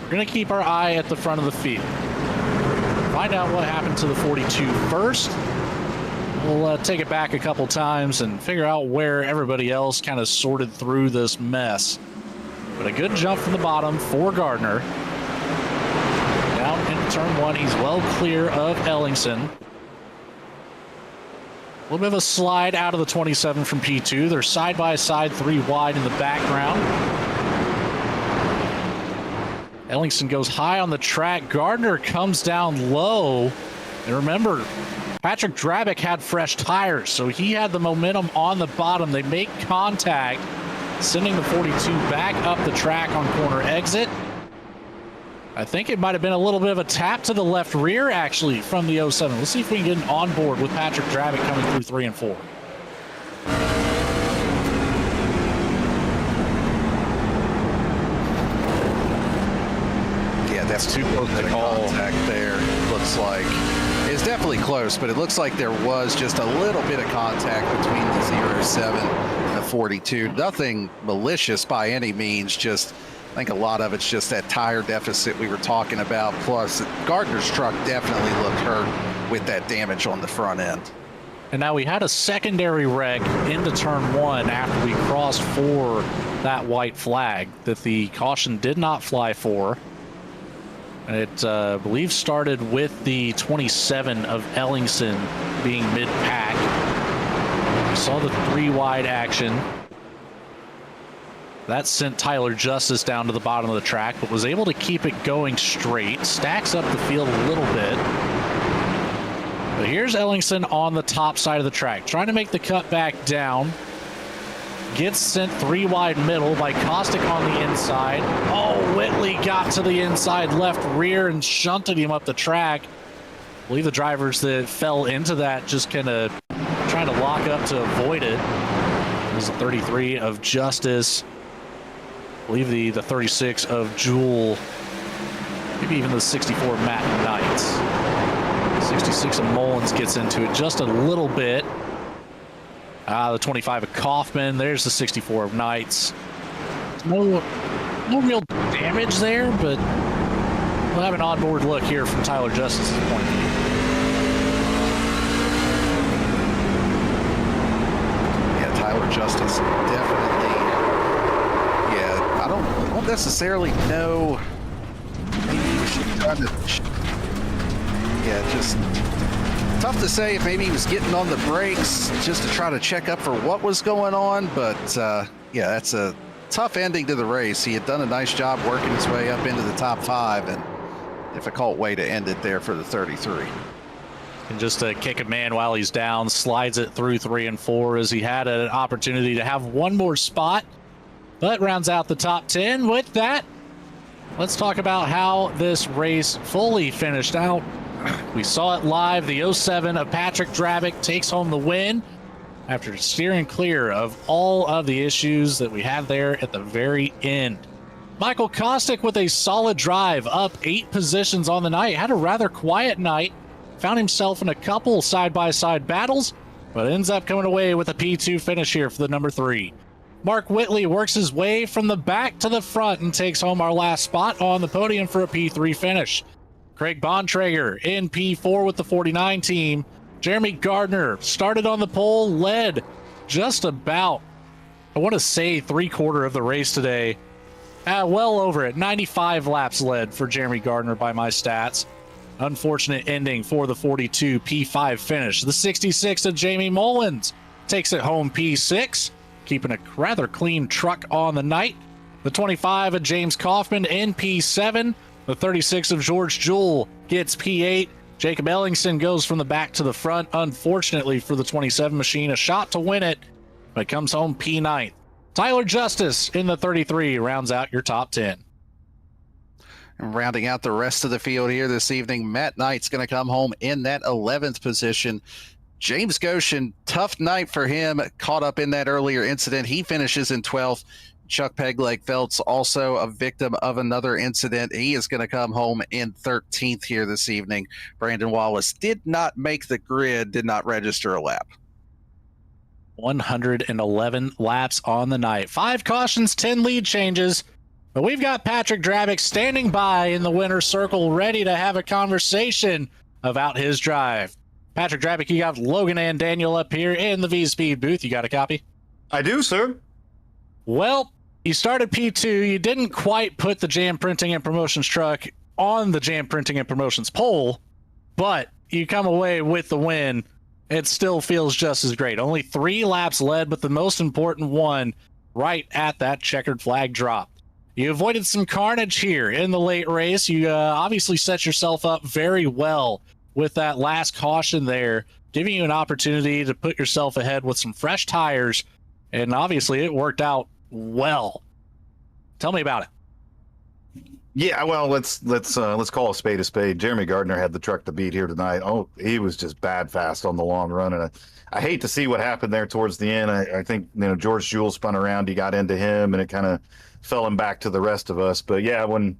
We're going to keep our eye at the front of the field. Find out what happened to the 42 first. We'll take it back a couple times and figure out where everybody else kind of sorted through this mess. But a good jump from the bottom for Gardner. Down into turn one, he's well clear of Ellingson. A little bit of a slide out of the 27 from P2. They're side by side, 3 wide in the background. Ellingson goes high on the track. Gardner comes down low. And remember, Patrick Drabick had fresh tires, so he had the momentum on the bottom. They make contact, sending the 42 back up the track on corner exit. I think it might have been a little bit of a tap to the left rear, actually, from the 07. Let's see if we can get an onboard with Patrick Drabick coming through 3 and 4. That's too close to contact there, looks like. It's definitely close, but it looks like there was just a little bit of contact between the 07 and the 42. Nothing malicious by any means, just I think a lot of it's just that tire deficit we were talking about. Plus, Gardner's truck definitely looked hurt with that damage on the front end. And now we had a secondary wreck into turn one after we crossed for that white flag that the caution did not fly for. It, I believe, started with the 27 of Ellingson being mid-pack. We saw the 3 wide action. That sent Tyler Justice down to the bottom of the track, but was able to keep it going straight. Stacks up the field a little bit. But here's Ellingson on the top side of the track, trying to make the cut back down. Gets sent 3 wide middle by Kostick on the inside. Oh, Whitley got to the inside left rear and shunted him up the track. I believe the drivers that fell into that just kind of trying to lock up to avoid it. There's the 33 of Justice. I believe the 36 of Jewel. Maybe even the 64 of Matt Knight. 66 of Mullins gets into it just a little bit. The 25 of Kaufman. There's the 64 of Knights. No real damage there, but we'll have an onboard look here from Tyler Justice's point of view. Yeah, Tyler Justice definitely. Yeah, I don't necessarily know. Maybe he should be trying to. Yeah, just. Tough to say if maybe he was getting on the brakes just to try to check up for what was going on, but yeah, that's a tough ending to the race. He had done a nice job working his way up into the top 5, and difficult way to end it there for the 33. And just to kick a man while he's down, slides it through 3 and 4 as he had an opportunity to have one more spot, but rounds out the top 10. With that, let's talk about how this race fully finished out. We saw it live. The 07 of Patrick Drabick takes home the win after steering clear of all of the issues that we had there at the very end. Michael Kostick with a solid drive, up 8 positions on the night. Had a rather quiet night. Found himself in a couple side-by-side battles, but ends up coming away with a P2 finish here for the number 3. Mark Whitley works his way from the back to the front and takes home our last spot on the podium for a P3 finish. Craig Bontrager in P4 with the 49 team. Jeremy Gardner started on the pole, led just about, I want to say, 3/4 of the race today. Well over it, 95 laps led for Jeremy Gardner by my stats. Unfortunate ending for the 42 P5 finish. The 66 of Jamie Mullins takes it home P6, keeping a rather clean truck on the night. The 25 of James Kaufman in P7. The 36 of George Jewell gets P8. Jacob Ellingson goes from the back to the front. Unfortunately for the 27 machine, a shot to win it, but comes home P9. Tyler Justice in the 33 rounds out your top 10. And rounding out the rest of the field here this evening, Matt Knight's going to come home in that 11th position. James Goshen, tough night for him, caught up in that earlier incident. He finishes in 12th. Chuck Pegleg Phelps, also a victim of another incident. He is going to come home in 13th here this evening. Brandon Wallace did not make the grid, did not register a lap. 111 laps on the night. 5 cautions, 10 lead changes. But we've got Patrick Drabick standing by in the winner's circle, ready to have a conversation about his drive. Patrick Drabick, you got Logan and Daniel up here in the VSPEED booth. You got a copy? I do, sir. Well, you started P2. You didn't quite put the Jam Printing and Promotions truck on the Jam Printing and Promotions pole, but you come away with the win. It still feels just as great. Only 3 laps led, but the most important one right at that checkered flag drop. You avoided some carnage here in the late race. You obviously set yourself up very well with that last caution there, giving you an opportunity to put yourself ahead with some fresh tires, and obviously it worked out well. Tell me about it. Yeah, well, let's call a spade. Jeremy Gardner had the truck to beat here tonight. Oh, he was just bad fast on the long run, and I hate to see what happened there towards the end. I think George Jules spun around, he got into him, and it kind of fell him back to the rest of us. But yeah, when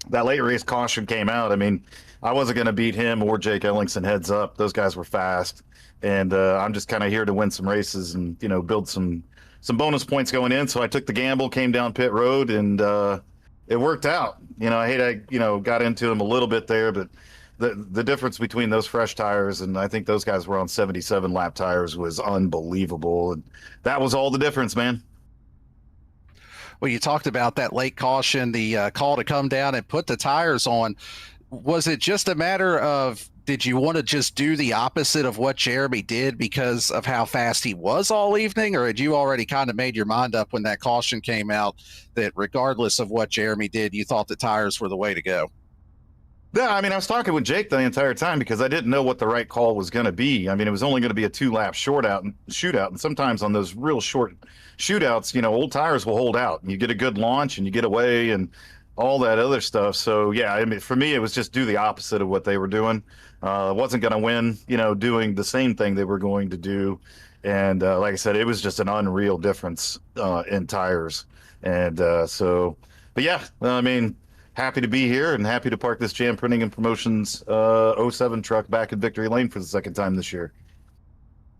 that late race caution came out, I mean, I wasn't going to beat him or Jake Ellingson heads up. Those guys were fast, and I'm just kind of here to win some races and build some bonus points going in. So I took the gamble, came down pit road, and it worked out. I hate I got into him a little bit there, but the difference between those fresh tires and I think those guys were on 77 lap tires was unbelievable, and that was all the difference, man. Well, you talked about that late caution, the call to come down and put the tires on. Was it just a matter of, did you want to just do the opposite of what Jeremy did because of how fast he was all evening? Or had you already kind of made your mind up when that caution came out that regardless of what Jeremy did, you thought the tires were the way to go? Yeah, I mean, I was talking with Jake the entire time because I didn't know what the right call was going to be. I mean, it was only going to be a 2-lap shootout, and sometimes on those real short shootouts, old tires will hold out. You get a good launch and you get away and all that other stuff. So yeah, I mean, for me, it was just do the opposite of what they were doing. Wasn't going to win, doing the same thing they were going to do. And like I said, it was just an unreal difference in tires. And but yeah, I mean, happy to be here and happy to park this Jam Printing and Promotions 07 truck back in Victory Lane for the second time this year.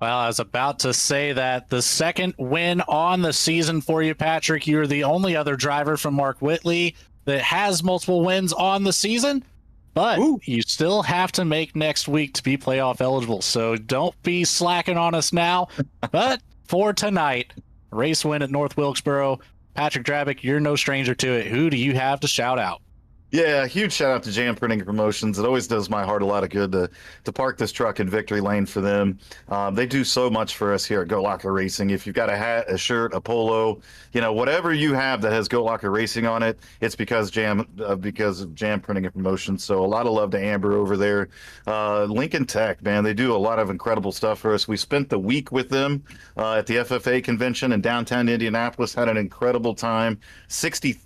Well, I was about to say that the second win on the season for you, Patrick. You're the only other driver from Mark Whitley that has multiple wins on the season, but you still have to make next week to be playoff eligible. So don't be slacking on us now. But for tonight, race win at North Wilkesboro. Patrick Drabick, you're no stranger to it. Who do you have to shout out? Yeah, huge shout out to Jam Printing and Promotions. It always does my heart a lot of good to park this truck in Victory Lane for them. They do so much for us here at Goat Locker Racing. If you've got a hat, a shirt, a polo, whatever you have that has Goat Locker Racing on it, it's because of Jam Printing and Promotions. So a lot of love to Amber over there. Lincoln Tech, man, they do a lot of incredible stuff for us. We spent the week with them at the FFA convention in downtown Indianapolis. Had an incredible time.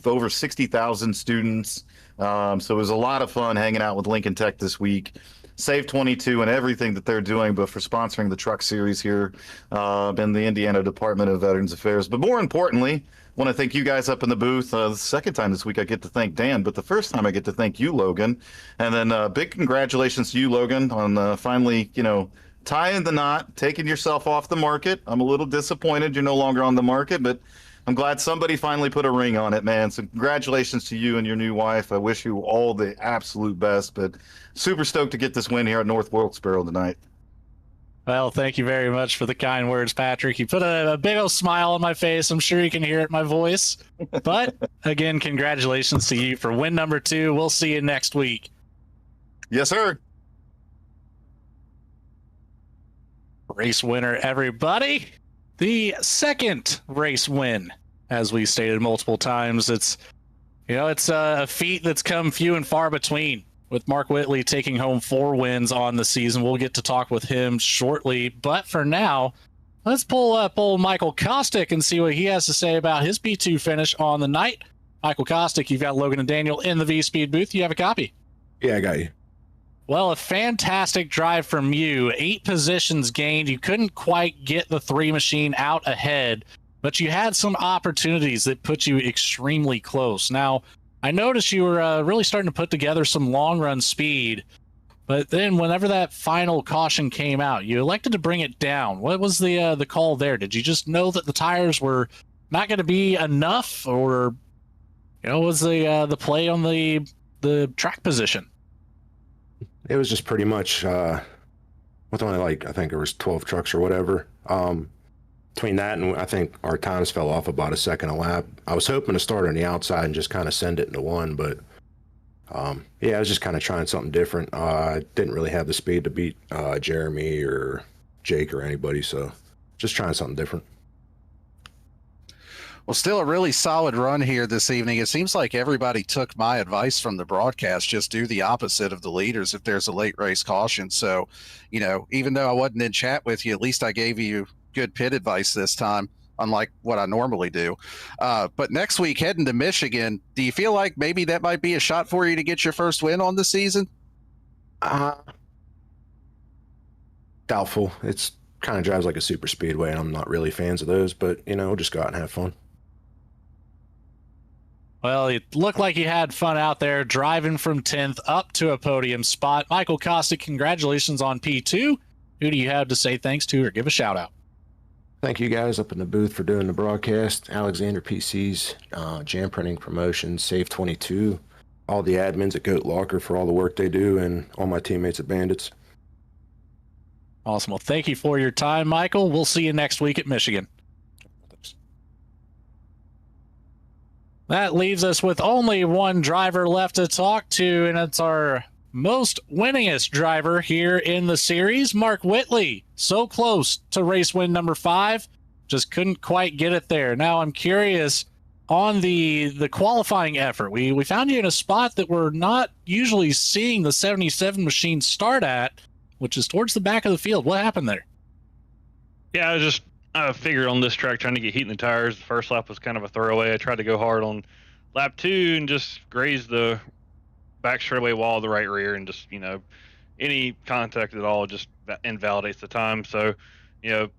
Over 60,000 students. So it was a lot of fun hanging out with Lincoln Tech this week. SAVE22 and everything that they're doing, but for sponsoring the truck series here in the Indiana Department of Veterans Affairs. But more importantly, I want to thank you guys up in the booth. The second time this week I get to thank Dan, but the first time I get to thank you, Logan. And then big congratulations to you, Logan, on finally, tying the knot, taking yourself off the market. I'm a little disappointed you're no longer on the market, but I'm glad somebody finally put a ring on it, man. So congratulations to you and your new wife. I wish you all the absolute best, but super stoked to get this win here at North Wilkesboro tonight. Well, thank you very much for the kind words, Patrick. You put a big old smile on my face. I'm sure you can hear it in my voice. But again, congratulations to you for win number 2. We'll see you next week. Yes, sir. Race winner, everybody. The second race win, as we stated multiple times. It's a feat that's come few and far between, with Mark Whitley taking home 4 wins on the season. We'll get to talk with him shortly, but for now, let's pull up old Michael Kostick and see what he has to say about his P2 finish on the night. Michael Kostick, you've got Logan and Daniel in the VSPEED booth. You have a copy. Yeah, I got you. Well, a fantastic drive from you. 8 positions gained. You couldn't quite get the 3 machine out ahead, but you had some opportunities that put you extremely close. Now, I noticed you were really starting to put together some long run speed, but then whenever that final caution came out, you elected to bring it down. What was the call there? Did you just know that the tires were not going to be enough, or was the play on the track position? It was just pretty much with only I think there was 12 trucks or whatever. Between that and I think our times fell off about a second a lap. I was hoping to start on the outside and just kind of send it into one, but yeah, I was just kind of trying something different. I didn't really have the speed to beat Jeremy or Jake or anybody, so just trying something different. Well, still a really solid run here this evening. It seems like everybody took my advice from the broadcast. Just do the opposite of the leaders if there's a late race caution. So, even though I wasn't in chat with you, at least I gave you good pit advice this time, unlike what I normally do. But next week, heading to Michigan, do you feel like maybe that might be a shot for you to get your first win on the season? Doubtful. It's kind of drives like a super speedway, and I'm not really fans of those, but, we'll just go out and have fun. Well, it looked like you had fun out there, driving from 10th up to a podium spot. Michael Kostick, congratulations on P2. Who do you have to say thanks to or give a shout out? Thank you guys up in the booth for doing the broadcast. Alexander PCs, Jam Printing Promotions, SAVE22, all the admins at Goat Locker for all the work they do, and all my teammates at Bandits. Awesome. Well, thank you for your time, Michael. We'll see you next week at Michigan. That leaves us with only one driver left to talk to, and it's our most winningest driver here in the series, Mark Whitley. So close to race win number 5, just couldn't quite get it there. Now I'm curious on the qualifying effort. We found you in a spot that we're not usually seeing the 77 machine start at, which is towards the back of the field. What happened there? Yeah, I figured on this track trying to get heat in the tires. The first lap was kind of a throwaway. I tried to go hard on lap 2 and just grazed the back straightaway wall of the right rear, and just, any contact at all just invalidates the time. So,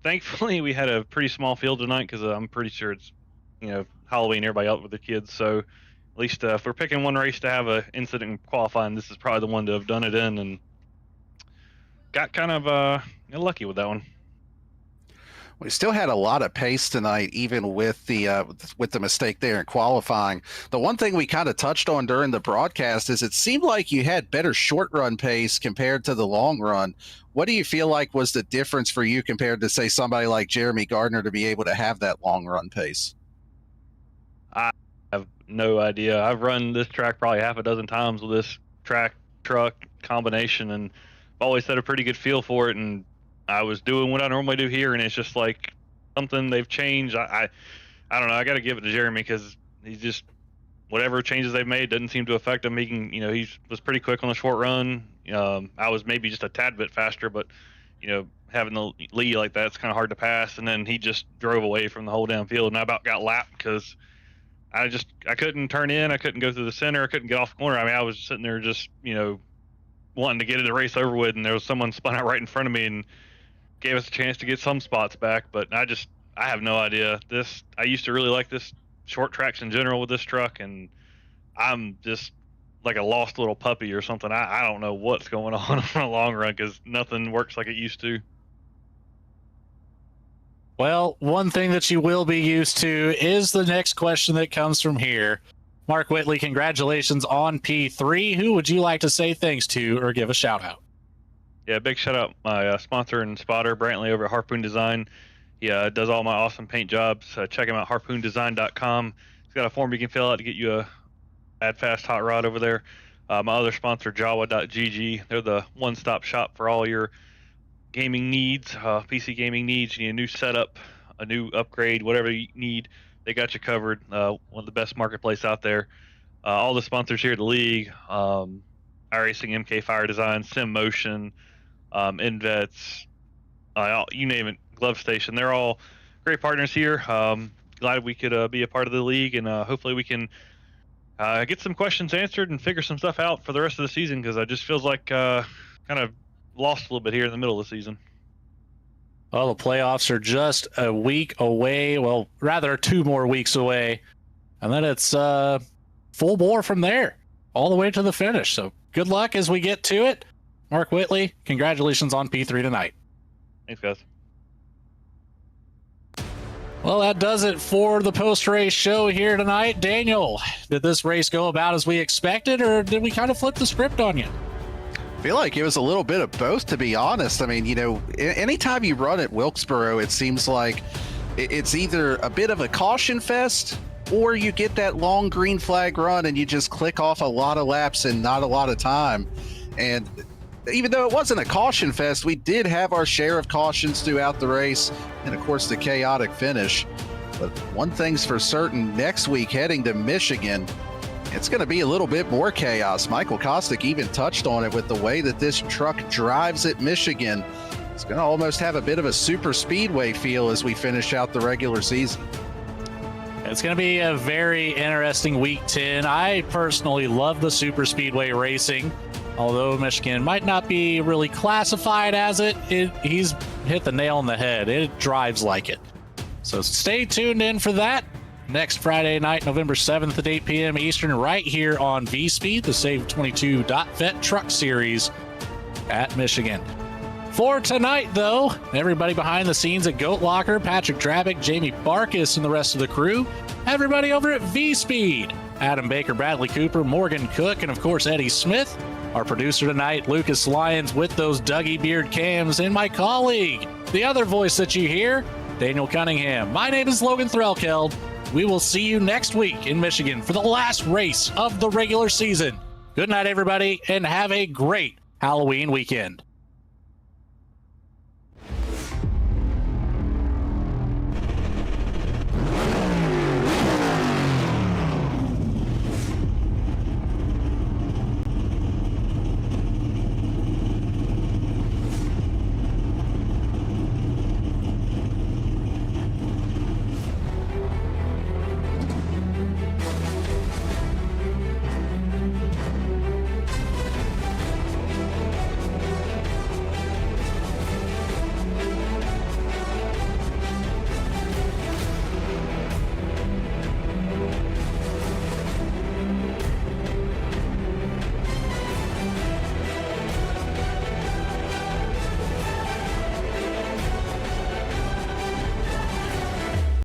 thankfully we had a pretty small field tonight, because I'm pretty sure it's, Halloween, everybody out with their kids. So at least if we're picking one race to have an incident in qualifying, this is probably the one to have done it in, and got kind of lucky with that one. We still had a lot of pace tonight, even with the mistake there in qualifying. The one thing we kind of touched on during the broadcast is it seemed like you had better short run pace compared to the long run. What do you feel like was the difference for you compared to, say, somebody like Jeremy Gardner to be able to have that long run pace? I have no idea. I've run this track probably half a dozen times with this track truck combination, and always had a pretty good feel for it, and I was doing what I normally do here, and it's just like something they've changed. I don't know. I got to give it to Jeremy, because he's just, whatever changes they've made doesn't seem to affect him. He was pretty quick on the short run. I was maybe just a tad bit faster, but having the lead like that, it's kind of hard to pass. And then he just drove away from the whole damn field, and I about got lapped because I couldn't turn in, I couldn't go through the center, I couldn't get off the corner. I mean, I was sitting there just wanting to get the race over with, and there was someone spun out right in front of me and gave us a chance to get some spots back. But I have no idea. I used to really like this short tracks in general with this truck, and I'm just like a lost little puppy or something. I don't know what's going on the long run, because nothing works like it used to. Well, one thing that you will be used to is the next question that comes from here. Mark Whitley, congratulations on P3. Who would you like to say thanks to or give a shout out? Yeah, big shout out my sponsor and spotter, Brantley, over at Harpoon Design. He does all my awesome paint jobs. Check him out, harpoondesign.com. He's got a form you can fill out to get you a Add Fast hot rod over there. My other sponsor, Jawa.gg. They're the one-stop shop for all your gaming needs, PC gaming needs. You need a new setup, a new upgrade, whatever you need, they got you covered. One of the best marketplace out there. All the sponsors here at the league, iRacing, MK Fire Design, Sim Motion, Invets, you name it, Glove Station. They're all great partners here. Glad we could be a part of the league, and hopefully we can get some questions answered and figure some stuff out for the rest of the season, because I just feels like kind of lost a little bit here in the middle of the season. Well, the playoffs are just a week away. Well, rather 2 more weeks away. And then it's full bore from there, all the way to the finish. So good luck as we get to it. Mark Whitley, congratulations on P3 tonight. Thanks, guys. Well, that does it for the post-race show here tonight. Daniel, did this race go about as we expected, or did we kind of flip the script on you? I feel like it was a little bit of both, to be honest. I mean, you know, anytime you run at Wilkesboro, it seems like it's either a bit of a caution fest, or you get that long green flag run and you just click off a lot of laps and not a lot of time. And even though it wasn't a caution fest, we did have our share of cautions throughout the race, and of course the chaotic finish. But one thing's for certain, next week heading to Michigan, it's going to be a little bit more chaos. Michael Kostick even touched on it with the way that this truck drives at Michigan. It's going to almost have a bit of a super speedway feel as we finish out the regular season. It's going to be a very interesting week 10. I personally love the super speedway racing. Although Michigan might not be really classified as it, he's hit the nail on the head. It drives like it. So stay tuned in for that. Next Friday night, November 7th at 8 p.m. Eastern, right here on VSPEED, the SAVE22.vet Truck Series at Michigan. For tonight, though, everybody behind the scenes at Goat Locker, Patrick Drabick, Jamie Barkus, and the rest of the crew, everybody over at VSPEED, Adam Baker, Bradley Cooper, Morgan Cook, and of course Eddie Smith. Our producer tonight, Lucas Lyons, with those Dougie Beard cams, and my colleague, the other voice that you hear, Daniel Cunningham. My name is Logan Threlkeld. We will see you next week in Michigan for the last race of the regular season. Good night, everybody, and have a great Halloween weekend.